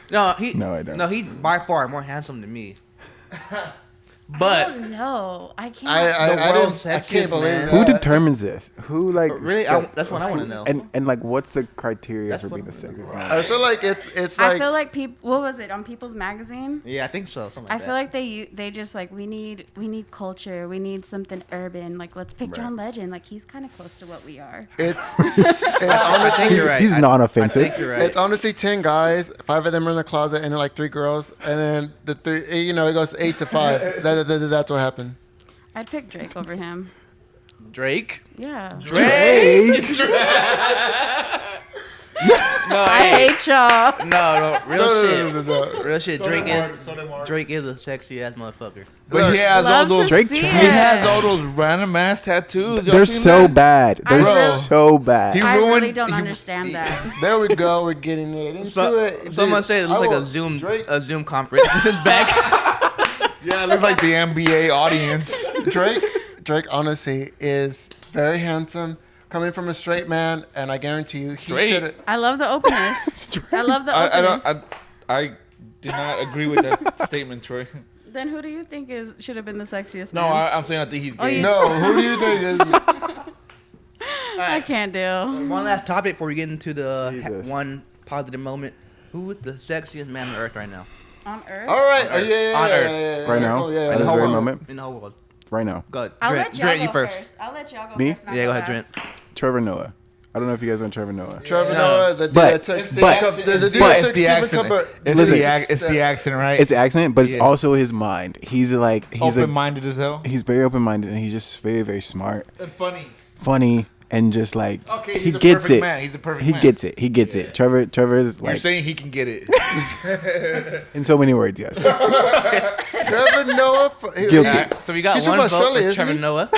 No, he. No, I don't. No, he's by far more handsome than me. I But don't know. I can't. I world's can't sexiest believe man. that. Who determines this? Who like really, that's what I want to know. and like what's the criteria That's for what being the I'm sexiest gonna man? I feel like it's I like feel like people. What was it on People's Magazine? Yeah, I think so. Something like I that. feel like they just like we need culture. We need something urban. Like let's pick John Legend. Like he's kind of close to what we are. it's I honestly think you're right. He's I non-offensive. think you're right. it's honestly 10 guys, 5 of them are in the closet, and like 3 girls, and then the 3, you know, it goes 8 to 5. That's what happened. I'd pick Drake over him. Drake. Yeah. Drake. No, I hate y'all. no, real shit. No. Real shit. Drake is a sexy ass motherfucker. But he has all Love to those. Drake see trash. He it. has all those random ass tattoos. Y'all They're seen so that? bad. They're Bro. so bad. He I really ruined- don't he- understand that. There we go. We're getting it into it. Someone Dude, said it I looks like will- Drake, a Zoom conference in his back. Yeah, it looks like the NBA audience. Drake honestly is very handsome, coming from a straight man, and I guarantee you, he Straight? should. I love the openness. I love the I openness. don't. I do not agree with that statement, Troy. Then who do you think should have been the sexiest? No, man? I'm saying I think he's Oh, gay. you- No, who do you think is? I can't deal. One last topic before we get into the Jesus. one positive moment. Who is the sexiest man on earth right now? On Earth. All right. Oh, yeah. On Earth. Yeah, Right let's now? go, yeah, At let's this go very on. moment? In the whole world. Right now. Go ahead. I'll Drint, let y'all Drint, go you first. I'll let y'all go Me? first. and I'll Yeah, go last. ahead, Drint. Trevor Noah. I don't know if you guys know Trevor Noah. Trevor No. Noah, the dude But- that took It's Steve but- Cup, the dude But that it's took the Stephen accent. Cup. Listen. It's the accent, right? It's accent, but it's Yeah. also his mind. He's like he's open-minded as hell. he's very open-minded and he's just very very smart, And funny. funny, and just like Okay, he he's a gets perfect it. man. He's a perfect He man. gets it. He gets Yeah. it. Trevor is You're like saying he can get it. in so many words. Yes. Trevor Noah. Guilty. Alright, so we got He's from one vote Australia, for isn't Trevor he? Noah.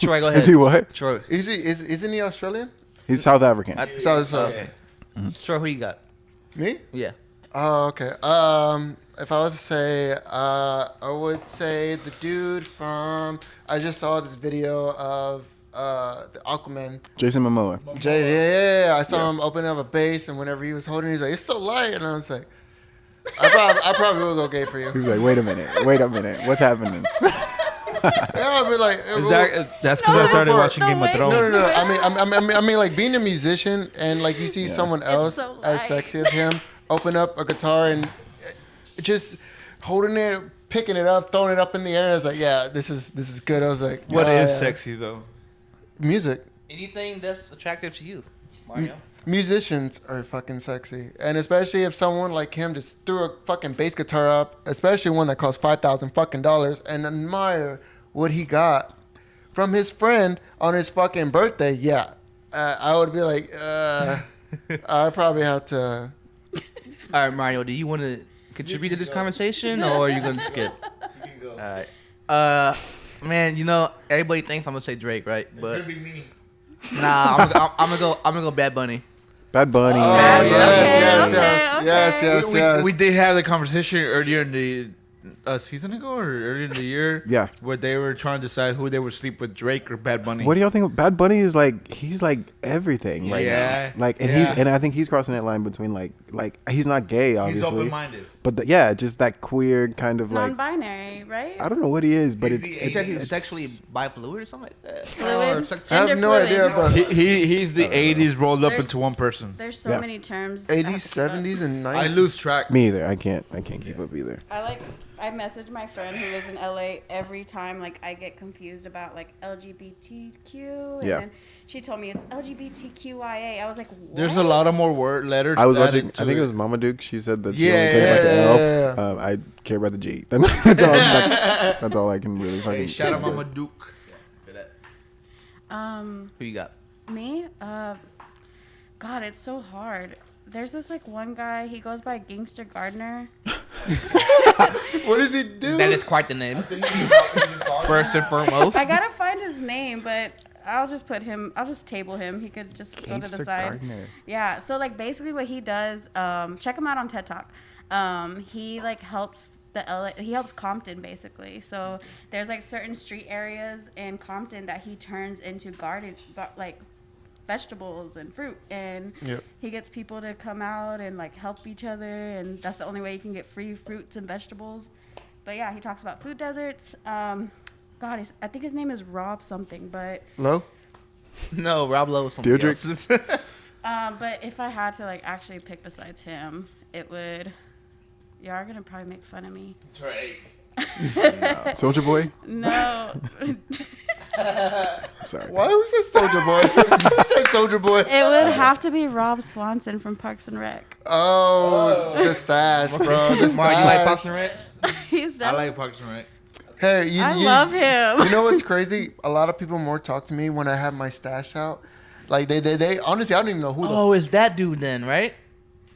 Troy, go ahead. Is he what? Troy. Isn't he Australian? He's South African. So Okay. Troy, who you got? me? Yeah. Oh, okay. If I was to say, I would say the dude from. I just saw this video of the Aquaman. Jason Momoa. Yeah. I saw him open up a base, and whenever he was holding, it, he's like, "It's so light," and I was like, "I probably will go gay for He you." was like, wait a minute. What's happening? Yeah, I'd be like, That's because I started No, watching no Game of way. Thrones. No. I mean, like being a musician and like you see someone else so as light. sexy as him open up a guitar and just holding it, picking it up, throwing it up in the air. I was like, yeah, this is good. I was like, What yeah, is yeah. sexy though? Music. Anything that's attractive to you, Mario? Musicians are fucking sexy, and especially if someone like him just threw a fucking bass guitar up, especially one that cost $5,000 and admire what he got from his friend on his fucking birthday. Yeah, I would be like, I probably have to. All right, Mario. Do you want to contribute to this conversation, or are you going to skip? You can go. All right. Man, you know everybody thinks I'm gonna say Drake, right? But be me. nah, I'm gonna go Bad Bunny. Bad Bunny. Oh, man. yes. Okay. Yes. We did have the conversation earlier in a season ago or earlier in the year? Yeah. Where they were trying to decide who they would sleep with, Drake or Bad Bunny. What do y'all think? Bad Bunny is like he's like everything right Yeah. now. Like and I think he's crossing that line between like he's not gay obviously. He's open-minded. But just that queer kind of like non-binary, right? I don't know what he is, but He's it's the He's sexually bifluid or something like that. Fluid? Or sex- I have no idea, but He's the 80s rolled up There's- into one person. There's so Yeah. many terms. 80s, 70s, and 90s. I lose track. me either. I can't keep up either. I message my friend who lives in LA every time like I get confused about like LGBTQ and Yeah. then she told me it's LGBTQIA. I was like, what? There's a lot of more letters. I was added watching. to I think it was Mama Duke. She said that she Yeah, only cares about the yeah, L. I care about the G. That's all I can really fucking. Hey, shout out do. Mama Duke. Who you got? Me? God, it's so hard. There's this like one guy, he goes by Gangster Gardner. What does he do? That is quite the name. First and foremost. I gotta find his name, but I'll just table him. He could just go to Gangster the side. Gardner. Yeah, so like basically what he does, check him out on TED Talk. He like helps he helps Compton basically. So there's like certain street areas in Compton that he turns into like vegetables and fruit, and Yep. he gets people to come out and like help each other, and that's the only way you can get free fruits and vegetables. But yeah, he talks about food deserts. God, I think his name is Rob something, but Low? No, Rob Lowe is something Deirdre? else. but if I had to like actually pick besides him, it would. Y'all are gonna probably make fun of me. Drake. Soldier Boy. No, I'm sorry. Why was it Soldier Boy? Who said Soldier Boy? it would have to be Rob Swanson from Parks and Rec. Oh, the stash, bro. The Mark, you like stash. Parks and Rec? He's I done. like Parks and Rec. Hey, you love him. You know what's crazy? A lot of people more talk to me when I have my stash out. Like they honestly, I don't even know who the Oh, it's that dude then, right?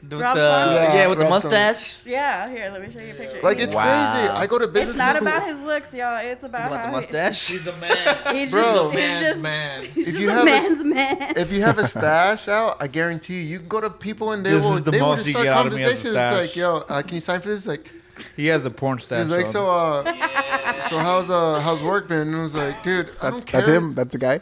With Rob the, Swanson? yeah, with the Rob Swanson. mustache. Yeah, here, let me show you a picture. like it's Wow. crazy. I go to business. It's not about his looks, y'all. It's about About the how mustache. He's a man. he's Bro. just, he's just, man. he's If just you a have man's man. If you have a stash out, I guarantee you can go to people and they This will is the they will most just you start get out of me as a conversations. It's stash. like, yo, can you sign for this? Like, He has the porn stash. he's like, bro. so how's work been? And I was like, dude, I don't care. That's him. That's the guy.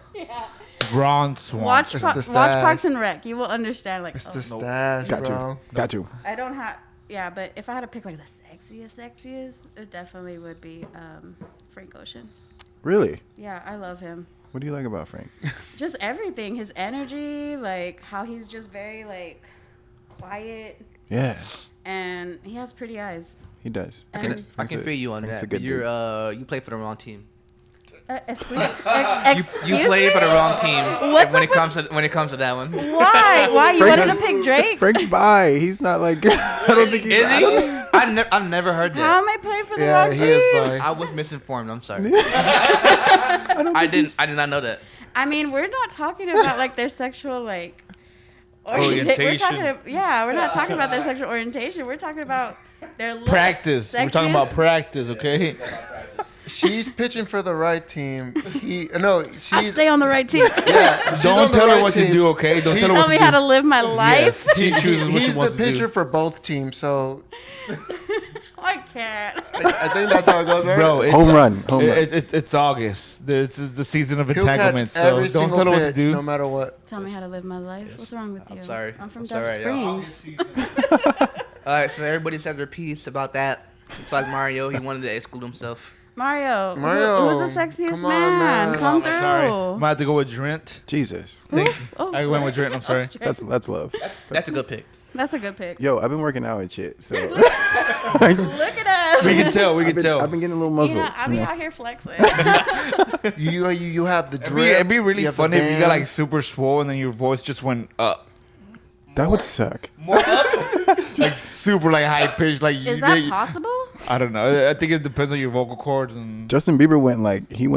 Ron Swan. Watch, It's watch the stash. Parks and Rec. You will understand. Like, It's oh, the stash, Got bro. you. Got you. I don't have. Yeah, but if I had to pick like the sexiest, it definitely would be Frank Ocean. Really? Yeah, I love him. What do you like about Frank? Just everything. His energy, like how he's just very like quiet, Yeah, and he has pretty eyes. he does. I I can, can- I can feel you on Frank's that. a good But you play for the wrong team. You You play for the wrong team What's when up it comes to that one. Why? Why you Frank wanted to is- pick Drake? Frank's bi. He's not like. I don't think he's. Is I he? don't- I've never heard How that. am I playing for the Yeah, wrong he team? is bi. I was misinformed. I'm sorry. I I did not know that. I mean, we're not talking about like their sexual like We're Orientation. talking. We're not talking about their sexual orientation. We're talking about their looks, Practice. We're talking sexiest. about practice, okay? She's pitching for the right team. I She's stay on the right team. yeah. she's on Don't the tell her right what team. to do, okay? Don't tell her Tell what me to how do. to live my life. Yes. She chooses what she He's the wants to pitcher do. for both teams, so I can't. I think that's how it goes, right? Bro, it's, Home run. It's August. It's the season of He'll catch entanglement, so every don't single tell her what to pitch, do. no matter what. Tell me how to live my life. What's wrong with you? I'm sorry. I'm from I'm Dove sorry, y'all. Springs. All right, so everybody said their piece about that. It's like Mario. He wanted to exclude himself. Mario. Mario, Who's the sexiest come on, man? man. Come I'm through. sorry. I might have to go with Drint. Jesus. Oh, I went with Drint. I'm sorry. That's love. That's a good pick. That's a good pick. Yo, I've been working out and shit, so Look at us. We can tell. We can tell. I've been getting a little muzzled. Yeah, I be you know? out here flexing. You have the drip. It'd be really you have the funny if you got band. like super swole and then your voice just went up, That would suck. like super like high pitched. Like Is that possible? I don't know. I think it depends on your vocal cords and Justin Bieber went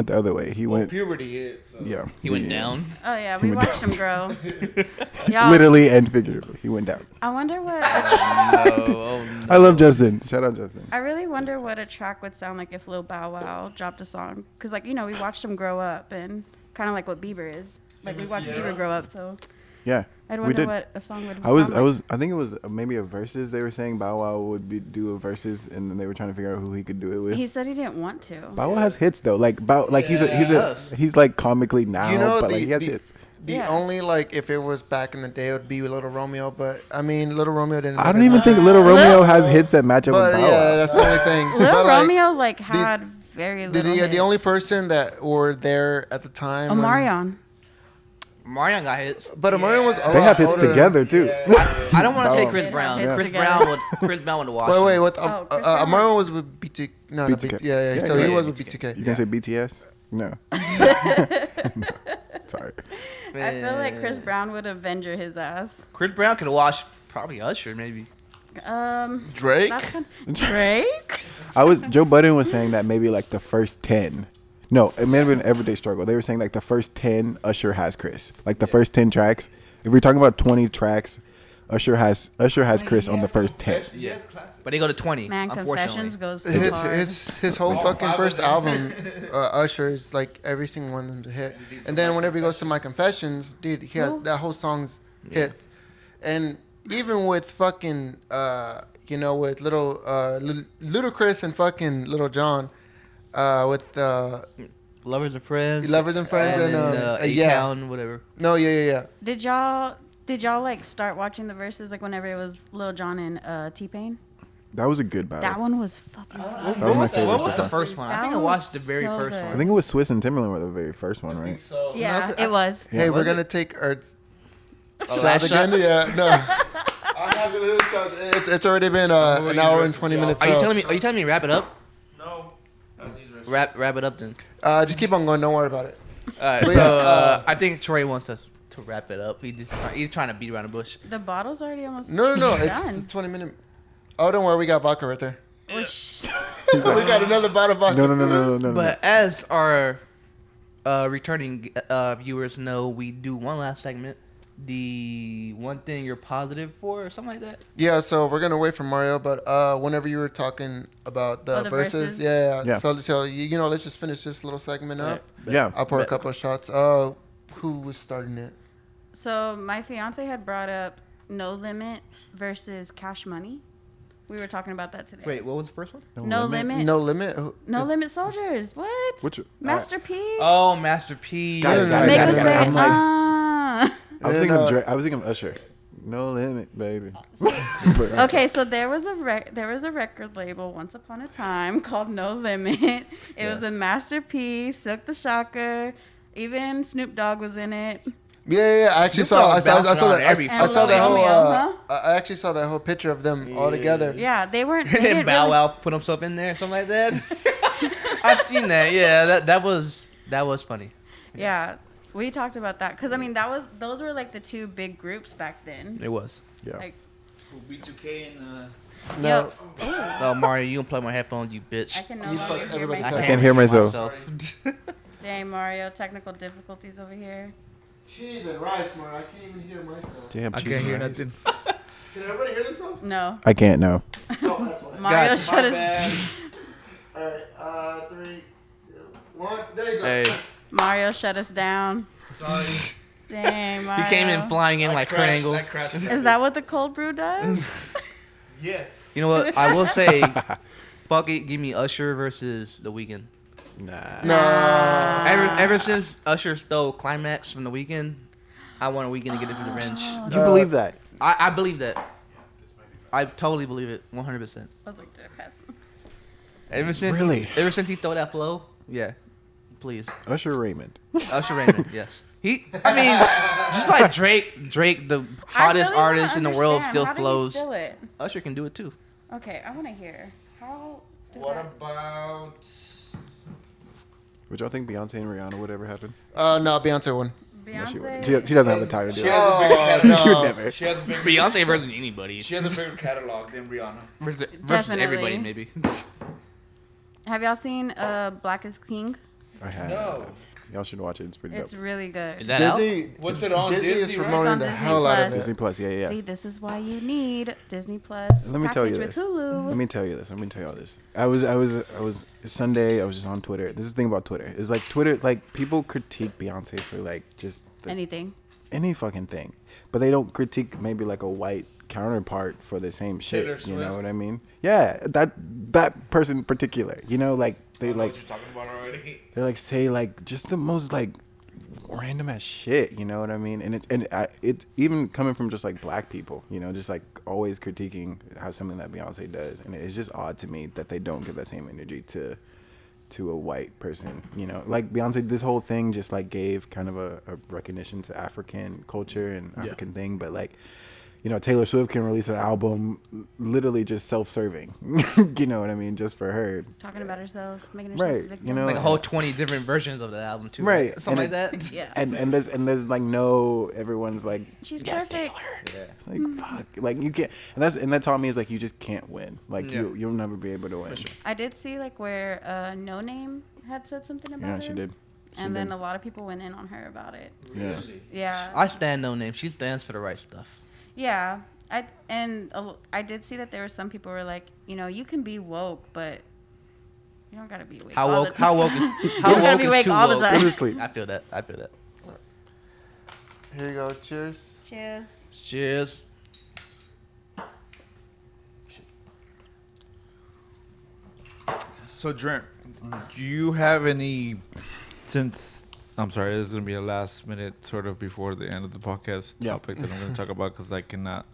the other way. He went puberty hit. So. yeah. He went yeah. down. Oh yeah, He we went watched him grow. Y'all, Literally and figuratively. He went down. I wonder what. Oh, I love Justin. Shout out Justin. I really wonder what a track would sound like if Lil Bow Wow dropped a song. Cause like we watched him grow up and kind of like what Bieber is. Like we watched Bieber grow up, so Yeah. I'd We wonder did. what a song would. I think it was maybe a versus. They were saying Bow Wow would do a versus, and then they were trying to figure out who he could do it with. He said he didn't want to. Bow Wow has hits though. Like he's like comically now, You know, but like he has hits. The Yeah. only like if it was back in the day, it would be Little Romeo. But I mean, Little Romeo didn't. I don't even think Little Romeo has hits that match up But with Bow yeah, Wow. that's the only thing. Little But, like, Romeo like had very little. the only hits. person that were there at the time. when- Omarion. Marion got hits. But Omarion was. A They lot have hits older. together too. I don't want to say Bow. Chris They Brown. have hits Chris together. Brown would wash. Wait, him. what? Oh, Chris Brown. Omarion was with BT. No, not BTK. BT. Yeah. Yeah, So yeah, he yeah. was with You BTK. gonna say BTS? No. No. Sorry. I feel like Chris Brown would avenger his ass. Chris Brown could wash probably Usher maybe. Drake. That's Drake. Joe Budden was saying that maybe like the first 10. No, it may have been Everyday Struggle. They were saying like the first 10 Usher has Chris. Like the first 10 tracks. If we're talking about 20 tracks, Usher has Chris on the first 10. Yeah. But they go to 20. Man, unfortunately. Confessions goes so hard. His whole fucking first album, Usher, is like every single one of them to hit. And then whenever he goes to My Confessions, dude, he has that whole song's hits. And even with fucking, with Ludacris and fucking Little John, with Lovers and Friends. Lovers and Friends and A-Town, whatever. No, yeah. Did y'all like start watching the verses like whenever it was Lil Jon and T-Pain? That was a good battle. That one was fucking. That was my favorite What was so the far. first one? I That think I one watched was the very so first good. I one. think it was Swiss and Timberland were the very first one, right? So Yeah, it was. Hey, we're was gonna take our shot last shot? again. Yeah, no. I'm not gonna do a shot. It's already been an hour and 20 minutes. Are you so, telling me to wrap it up? no. Wrap it up then. just keep on going. Don't worry about it. Alright, But so yeah, I think Troy wants us to wrap it up. He's trying to beat around the bush. The bottle's already almost. No. It's done. 20 minute. Oh, don't worry. We got vodka right there. Whoosh. We got another bottle of vodka. No. But as our returning viewers know, we do one last segment. The one thing you're positive for, or something like that. Yeah. So we're gonna wait for Mario, but whenever you were talking about the, the verses, verses? yeah. Yeah. So let's just finish this little segment up. Yeah. I'll pour a couple of shots. Who was starting it? So my fiance had brought up No Limit versus Cash Money. We were talking about that today. Wait, what was the first one? No Limit. No limit. No Limit Soldiers. What? Which Master P. Oh, Master P. Guys, guys, Make guys, us guys, say, I'm like- I was And, thinking of Drake. I was thinking of Usher. No limit, baby. Okay, so there was a record label once upon a time called No Limit. It was a Master P, Silk the Shocker, even Snoop Dogg was in it. Yeah. I actually Snoop Dogg saw that. bouncing around every I saw that fucking whole. Romeo, I actually saw that whole picture of them all together. Yeah, they weren't. They Did didn't Bow really, Wow put himself in there, something like that? I've seen that. Yeah, that was funny. Yeah, we talked about that because I mean those were like the two big groups back then. It was. Yeah. Like, B2K and No. yo, Oh, Mario, you unplug my headphones, you bitch. I can no You longer suck hear everybody's myself. head. can't hear myself. Dang, Mario, technical difficulties over here. Cheese and rice, man. I can't even hear myself. Damn, I cheese can't hear and rice. nothing. Can everybody hear themselves? No, I can't know. Oh, that's why. Mario God, shut his All right. 3, 2, 1. There you go. Hey, Mario shut us down. Sorry. Dang, he Mario. came in flying in like Kurt Angle. Is that what the cold brew does? Yes. You know what? I will say, fuck it, give me Usher versus The Weeknd. Nah. No. Ever since Usher stole Climax from The Weeknd, I want The Weeknd to get it for the wrench. You believe that? I believe that. I totally believe it, 100%. I was like, dude, pass. Ever since ever since he stole that flow, yeah. Please, Usher Raymond. Usher Raymond, yes. I mean, just like Drake, the hottest artist in the world, still How flows. Did he steal it? Usher can do it too. Okay, I want to hear. How did What that... about? Would y'all think Beyonce and Rihanna would ever happen? No, Beyonce won. No, she Beyonce? wouldn't. She doesn't have the time to do She it. has a bigger She would catalog. never. She has a bigger Beyonce versus anybody. She has a bigger catalog than Rihanna. Versus Definitely. everybody, maybe. Have y'all seen Black is King? I have. No. Y'all should watch it. It's pretty It's dope. really good. Is that out? Disney. What's it on? Disney is Disney, right? promoting It's the on hell out of Disney it. Disney Plus. Yeah. See, this is why you need Disney Plus. Let me tell you package with this. Hulu. Let me tell you this. Let me tell you all this. I was Sunday. I was just on Twitter. This is the thing about Twitter. It's like Twitter. Like people critique Beyonce for like just the, Anything. any fucking thing, but they don't critique maybe like a white counterpart for the same shit. Taylor You know Swift. what I mean? Yeah, that person in particular. You know, like they I know like what you're talking about already. they like say like just the most like random ass shit. You know what I mean? And it's even coming from just like black people. You know, just like always critiquing how something that Beyonce does, and it's just odd to me that they don't give that same energy to a white person. You know, like Beyonce, this whole thing just like gave kind of a recognition to African culture and African thing, but like, you know, Taylor Swift can release an album literally just self-serving. You know what I mean? Just for her. Talking about herself, making herself Right, a victim. you know, Like a whole 20 different versions of the album too. Right, Something and like that. Yeah. And there's like no, everyone's like, She's yes, perfect. Taylor. It's like fuck, like you can't, and that taught me is like you just can't win. Like Yeah. you'll never be able to win. I did see like where No Name had said something about Yeah, her. she did. She And then did. a lot of people went in on her about it. Yeah. Yeah. I stand No Name. She stands for the right stuff. Yeah. I did see that there were some people who were like, you know, you can be woke, but you don't gotta be awake. How all woke? the How time. woke is? You How don't gotta woke be is awake too all the woke? time. Go to sleep. I feel that. I feel that. Here you go. Cheers. Cheers. Cheers. So, Drint, do you have any, since, I'm sorry, this is going to be a last minute sort of before the end of the podcast Yeah. topic that I'm going to talk about because I cannot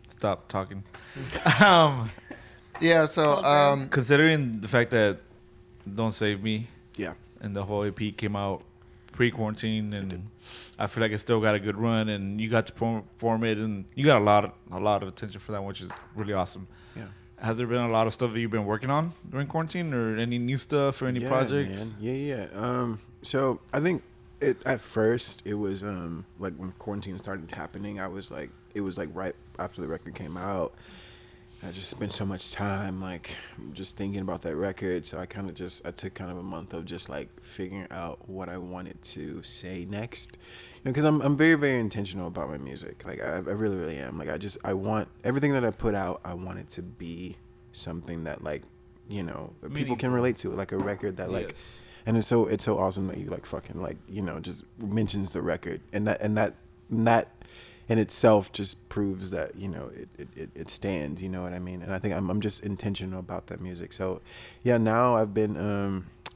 stop talking. um, Yeah. So Considering the fact that Don't Save Me Yeah. and the whole EP came out pre-quarantine, and I feel like it still got a good run, and you got to perform it, and you got a lot of attention for that, which is really awesome. Yeah. Has there been a lot of stuff that you've been working on during quarantine, or any new stuff, or any projects? Man. Yeah. So I think at first it was like when quarantine started happening, it was like right after the record came out. I just spent so much time like just thinking about that record, so I took kind of a month of just like figuring out what I wanted to say next. You know, because I'm very, very intentional about my music. Like I really, really am. Like I want everything that I put out, I want it to be something that like, you know, that people can Meaningful. relate to, like a record that like, Yes. and it's so awesome that you like fucking like, you know, just mentions the record, and that in itself just proves that, you know, it stands, you know what I mean? And I think I'm just intentional about that music. So yeah, now I've been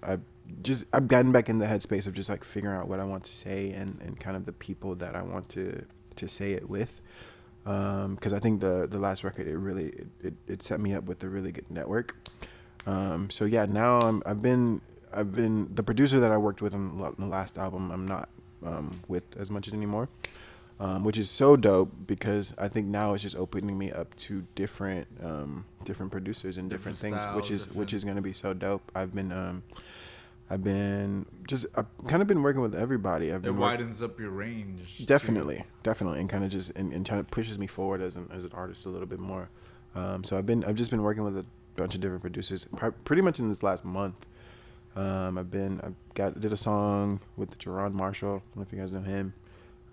I've gotten back in the headspace of just like figuring out what I want to say and kind of the people that I want to say it with. Because I think the last record, it set me up with a really good network. So yeah, now I've been the producer that I worked with on the last album, I'm not with as much anymore, which is so dope because I think now it's just opening me up to different producers and different things, styles, which is gonna be so dope. I've kind of been working with everybody. It widens up your range. Definitely, and kind of just and kind of pushes me forward as an artist a little bit more. So I've just been working with a bunch of different producers, pretty much in this last month. Did a song with Jerron Marshall. I don't know if you guys know him.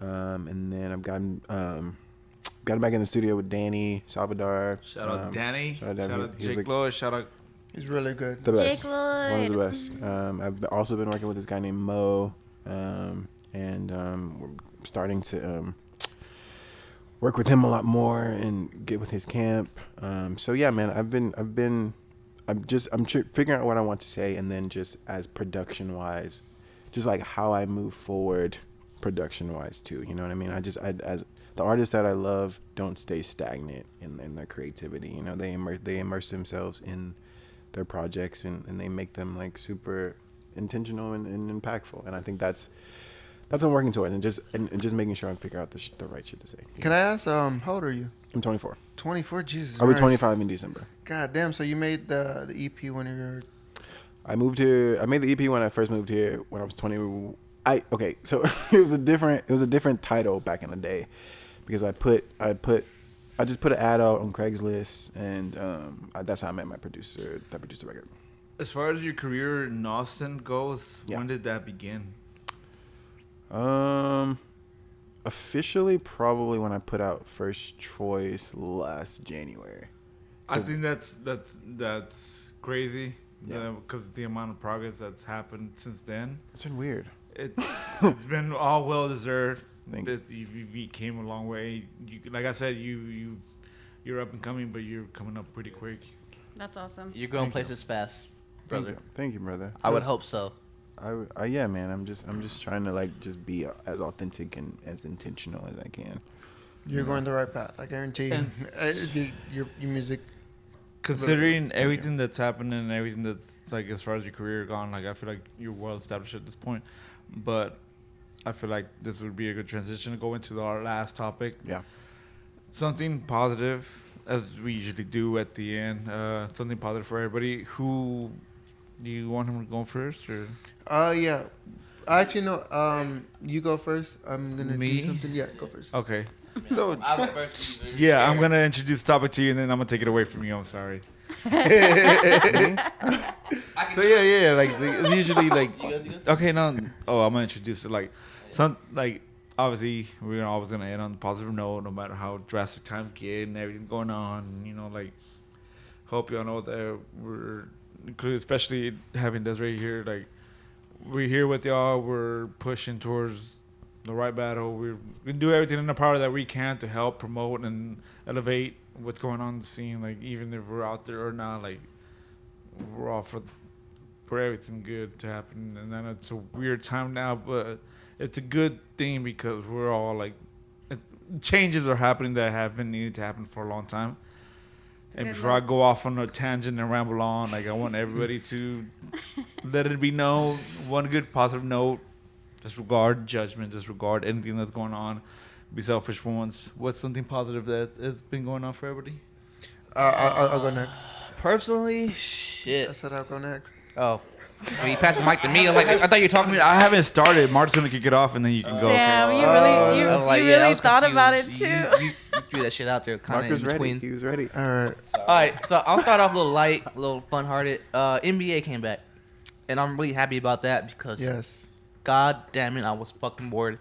And then I've gotten back in the studio with Danny Salvador. Shout out Danny. Shout out Shout Danny. out He's Jake like Lois. Shout out. he's really good. the best. Jake One of the Lloyd. best. I've also been working with this guy named Mo, and we're starting to work with him a lot more and get with his camp. So yeah, man, I'm figuring out what I want to say, and then just as production wise, just like how I move forward production wise too. You know what I mean? As the artists that I love don't stay stagnant in their creativity. You know, they immerse themselves in their projects and they make them like super intentional and impactful. And I think that's what I'm working toward, and just making sure I figure out the right shit to say. Can I ask, how old are you? I'm 24. 24. Jesus. I'll be Christ. 25 in December. God damn. So you made the EP when you were. I moved here. I made the EP when I first moved here when I was 20. So it was a different title back in the day, because I just put an ad out on Craigslist, and that's how I met my producer that produced the record. As far as your career in Austin goes, Yeah. when did that begin? Officially probably when I put out First Choice last January. I think that's crazy. Yeah. Because the amount of progress that's happened since then. It's been weird. it's been all well deserved. Thank you. You came a long way. Like I said, you're up and coming, but you're coming up pretty quick. That's awesome. You're going places fast, brother. Thank you, brother. I would hope so. Yeah, man. I'm just trying to like just be as authentic and as intentional as I can. You're going the right path. I guarantee you. Your music. Considering everything that's happened and everything that's like as far as your career gone, like I feel like you're well established at this point. But I feel like this would be a good transition to go into our last topic. Yeah. Something positive, as we usually do at the end. Something positive for everybody. Who do you want him to go first, or? Yeah. Actually, no. You go first. I'm gonna Me? do something. Yeah, go first. Okay. So I'll go first. yeah, I'm gonna introduce the topic to you, and then I'm gonna take it away from you. I'm sorry. So yeah. Like it's usually like. You good? Okay, no. Oh, I'm gonna introduce it like some like. Obviously, we're always gonna end on a positive note, no matter how drastic times get and everything going on. You know, like hope y'all know that we're, especially having Desiree here. Like we're here with y'all. We're pushing towards the right battle. We can do everything in the power that we can to help promote and elevate what's going on in the scene. Like even if we're out there or not, like we're all for everything good to happen. And then it's a weird time now, but it's a good thing because we're all like, changes are happening that have been needed to happen for a long time. And Good before I go off on a tangent and ramble on, like I want everybody to let it be known, one good positive note, disregard judgment, disregard anything that's going on, be selfish for once. What's something positive that has been going on for everybody? I'll go next. Personally, I shit. said I'll go next. Oh, well, you passed the mic to me. I'm like, I thought you were talking I mean, to me. I haven't started. Mark's gonna kick it off, and then you can go. Damn, okay? you really, I'm like, you yeah, I really was thought about it confused. too. You threw that shit out there, kind Mark of was in ready. between. He was ready. All right. All right, so I'll start off a little light, a little fun-hearted. NBA came back, and I'm really happy about that because, Yes. God damn it, I was fucking bored.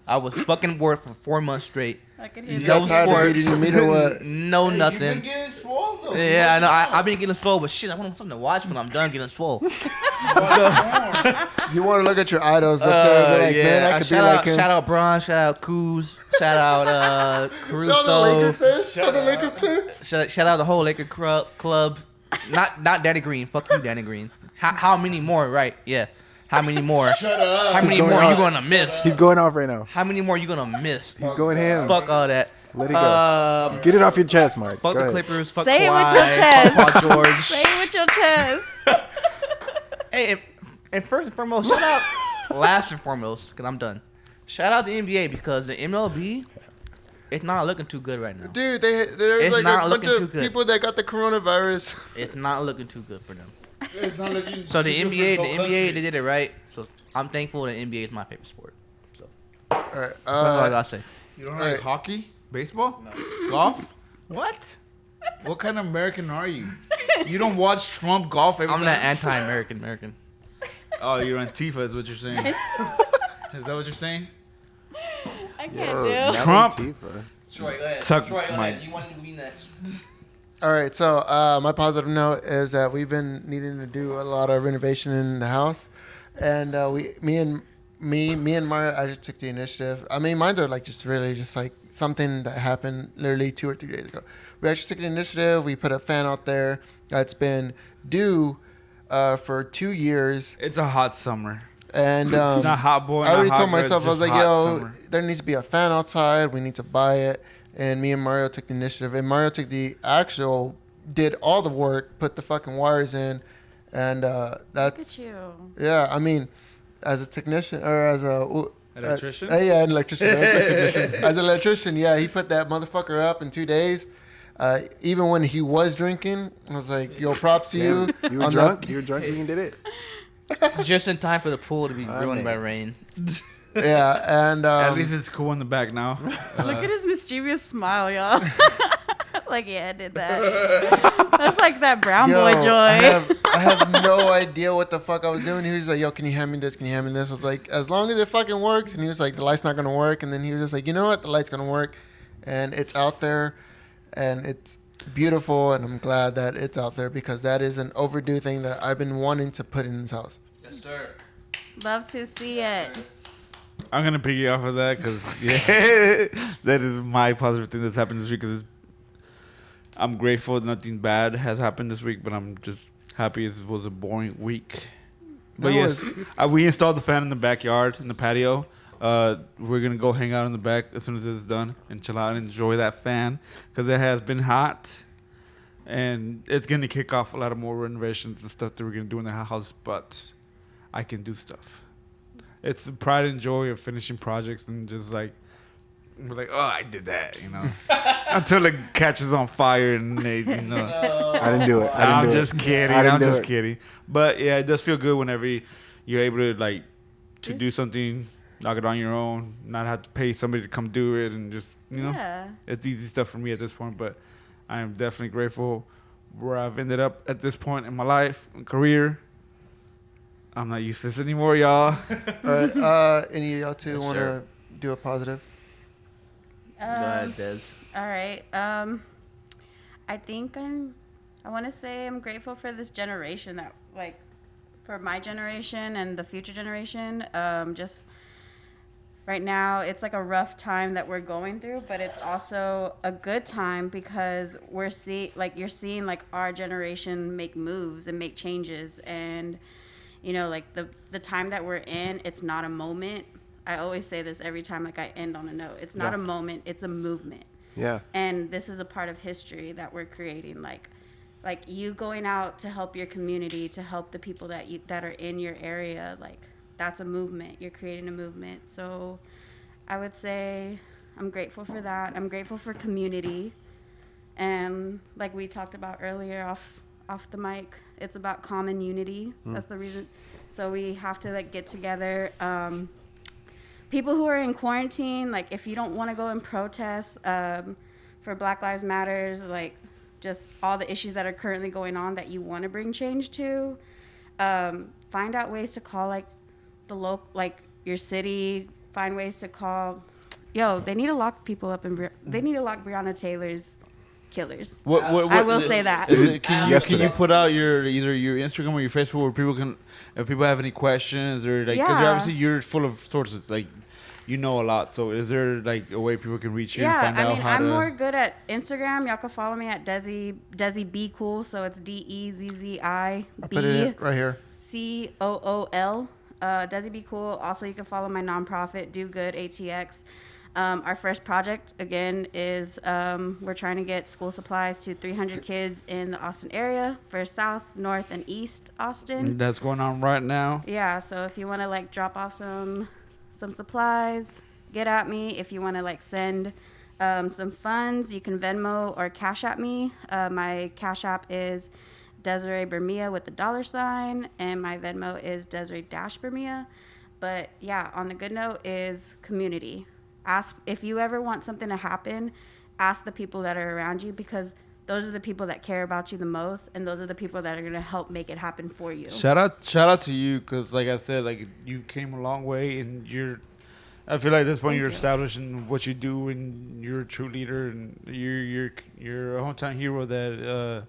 I was fucking bored for 4 months straight. I could hear You that. got tired of reading the meter, what? No Hey, nothing. You've been getting swole though. Yeah, I know. I've been getting swole, but shit, I want something to watch when I'm done getting swole. You want to look at your idols up there and be like, man, I could be like him. Shout out Bron, shout out Kuz, shout out Y'all the Caruso, Lakers fans? Y'all the Lakers fans? shout out the whole Laker club. Not Danny Green. Fuck you, Danny Green. How many more? Right? Yeah. How many more? Shut up. How many going more are you off. gonna miss? He's going off right now. How many more are you gonna miss? He's going ham. Fuck all that. Let it go. Get it off your chest, Mark. Fuck Go the ahead. Clippers. Fuck Say it Kawhi. with your chest. Fuck Paul George. Say it with your chest. Hey, and first and foremost, shout out. Last and foremost, because I'm done. Shout out the NBA because the MLB, it's not looking too good right now. Dude, there's It's like not a bunch looking too of good. people that got the coronavirus. It's not looking too good for them. It's not looking So the too good NBA, for the the whole NBA, they country. did it right. So I'm thankful that NBA is my favorite sport. So All right. that's all I gotta say. You don't Alright. like hockey, baseball, golf? What? What kind of American are you? You don't watch Trump golf every I'm time? not anti-American. Oh, you're Antifa is what you're saying. Is that what you're saying? I can't Yo, do. now Trump. Antifa. Troy, go ahead. Suck Troy, go my- ahead. You wanted to be next. All right. So my positive note is that we've been needing to do a lot of renovation in the house, and me and Mario actually took the initiative. I mean, mine are like just really just like something that happened literally 2 or 3 days ago. We actually took the initiative. We put a fan out there that's been due for 2 years, It's a hot summer. and It's not hot boy. I already not told hot girl, myself, it's I was just like, hot yo, summer. there needs to be a fan outside. We need to buy it. And me and Mario took the initiative. And Mario took did all the work, put the fucking wires in. And Look that's, at you. yeah, I mean, as a technician, or as a... Electrician? Yeah, an electrician. That's a technician. As an electrician, yeah, he put that motherfucker up in 2 days. Even when he was drinking, I was like, yo, props to you. You were on drunk? You were drunk when you did it? Just in time for the pool to be I ruined mean- by rain. Yeah, and... At least it's cool in the back now. Look at his mischievous smile, y'all. Like, yeah, I did that. That's like that brown boy joy. I have no idea what the fuck I was doing. He was like, yo, can you hand me this? Can you hand me this? I was like, as long as it fucking works. And he was like, the light's not going to work. And then he was just like, you know what? The light's going to work. And it's out there. And it's beautiful. And I'm glad that it's out there because that is an overdue thing that I've been wanting to put in this house. Yes, sir. Love to see it. I'm gonna piggy off of that because that is my positive thing that's happened this week. Because I'm grateful nothing bad has happened this week, but I'm just happy it was a boring week. But we installed the fan in the backyard in the patio. We're gonna go hang out in the back as soon as it's done and chill out and enjoy that fan because it has been hot, and it's gonna kick off a lot of more renovations and stuff that we're gonna do in the house. But I can do stuff. It's the pride and joy of finishing projects and just like we're like, oh, I did that, until it catches on fire and they, I didn't do it. I'm just kidding. But yeah, it does feel good whenever you're able to do something, knock it on your own, not have to pay somebody to come do it, and just it's easy stuff for me at this point. But I am definitely grateful where I've ended up at this point in my life and career. I'm not useless anymore, y'all. All right. Any of y'all two want to sir. do a positive? Go ahead, Des. All right. I think I want to say I'm grateful for this generation that for my generation and the future generation. Just right now, it's like a rough time that we're going through, but it's also a good time because you're seeing our generation make moves and make changes, and the time that we're in, it's not a moment. I always say this every time I end on a note. It's not a moment, it's a movement. Yeah. And this is a part of history that we're creating. Like you going out to help your community, to help the people that are in your area, that's a movement. You're creating a movement. So I would say I'm grateful for that. I'm grateful for community. And like we talked about earlier off the mic, it's about common unity. That's the reason. So we have to get together. People who are in quarantine, if you don't want to go and protest for Black Lives Matters, just all the issues that are currently going on that you want to bring change to, find out ways to call the local, your city. Find ways to call. They need to lock people up they need to lock Breonna Taylor's killers. What I will say that. Can you put out either your Instagram or your Facebook where people can, if people have any questions or because obviously you're full of sources, a lot. So is there a way people can reach you and find out how I'm more good at Instagram. Y'all can follow me at Dezi Be Cool. So it's DEZZI I'll put it right here. COOL. Dezi Be Cool. Also, you can follow my nonprofit, Do Good ATX. Our first project, again, is we're trying to get school supplies to 300 kids in the Austin area for South, North, and East Austin. That's going on right now. Yeah, so if you want to drop off some supplies, get at me. If you want to send some funds, you can Venmo or Cash at me. My Cash App is Desiree Bermia with the $, and my Venmo is Desiree-Bermia. But yeah, on the good note is community. Ask if you ever want something to happen, ask the people that are around you, because those are the people that care about you the most, and those are the people that are going to help make it happen for you. Shout out to you, because like I said, you came a long way, and I feel like at this point you're establishing what you do, and you're a true leader, and you're a hometown hero that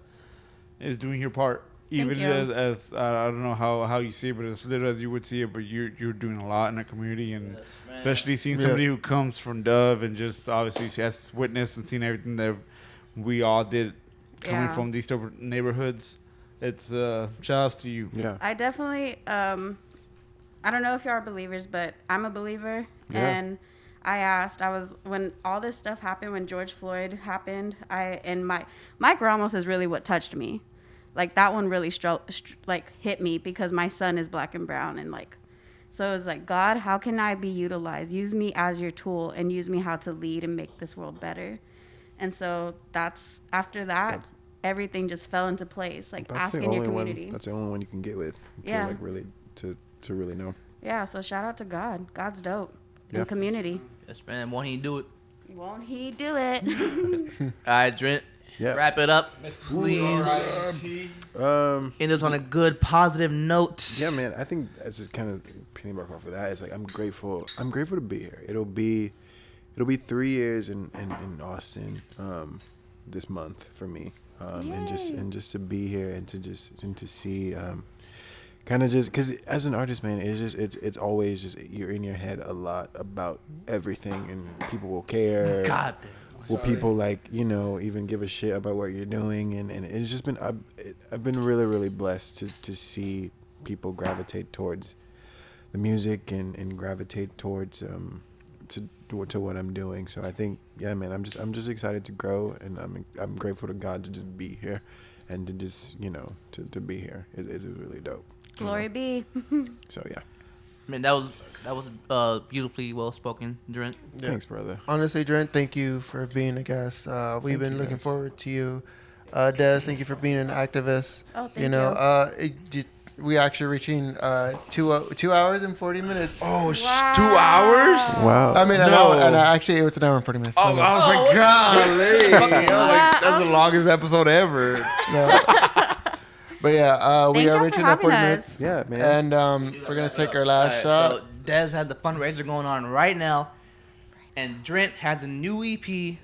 is doing your part. Even as I don't know how you see it, but as little as you would see it, but you're doing a lot in the community, and especially seeing somebody who comes from Dove and just obviously has witnessed and seen everything that we all did coming from these different neighborhoods. It's shout outs to you. Yeah. I definitely I don't know if y'all are believers, but I'm a believer, and when all this stuff happened, when George Floyd happened, Mike Ramos is really what touched me. That one really hit me because my son is Black and brown, and so it was God, how can I be utilized? Use me as your tool, and use me how to lead and make this world better. And so after that, everything just fell into place. Asking your community. That's the only one you can get with to really to really know. Yeah. So shout out to God. God's dope. And community. Yes, man. Won't he do it? Won't he do it? All right, Drint. Yeah. Wrap it up, please. End us on a good, positive note. Yeah, man. I think that's just kind of piggyback off of that. It's I'm grateful. I'm grateful to be here. It'll be 3 years in Austin this month for me, and just to be here and to see kind of just because as an artist, man, it's always just you're in your head a lot about everything, and people will care. God damn. Will people like even give a shit about what you're doing, and it's just been I've been really really blessed to see people gravitate towards the music and gravitate towards to what I'm doing. So I think man, I'm just excited to grow, and I'm grateful to God to just be here, and to just to be here. It's really dope. Glory be. So yeah. Man, that was beautifully well spoken, Drint. Thanks, brother. Honestly, Drent, thank you for being a guest. We've been looking forward to you. Dez, thank you for being an activist. Oh, thank you. We actually reaching 2 hours and 40 minutes. Oh, Wow. 2 hours? Wow. I mean, No. actually, it was an hour and 40 minutes. Oh, No, I was like, golly. That's the longest episode ever. no. But yeah, we Thank are y'all reaching for our 40 having minutes. us. Yeah, man. And we're going to take our last shot. So Dez has the fundraiser going on right now, and Drint has a new EP.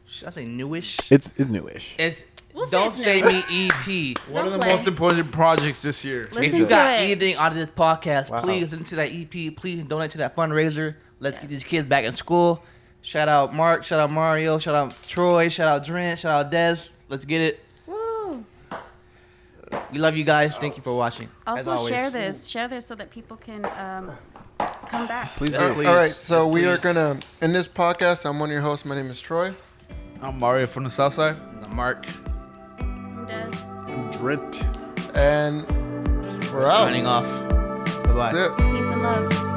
Should I say newish? It's newish. It's We'll say Don't it's Say new. Me EP. One of the play. most important projects this year. Listen If you to got it. anything out of this podcast, Wow. please listen to that EP. Please donate to that fundraiser. Let's get these kids back in school. Shout out Mark. Shout out Mario. Shout out Troy. Shout out Drint. Shout out Dez. Let's get it. Woo. We love you guys. Thank you for watching. As Also, always. share this so that people can come back. Please All do. right, so Yes, we are please. going to, in this podcast, I'm one of your hosts. My name is Troy. I'm Mario from the South Side. Mark. Who does? Drint. And we're out. Signing off. Bye bye. That's it. Peace and love.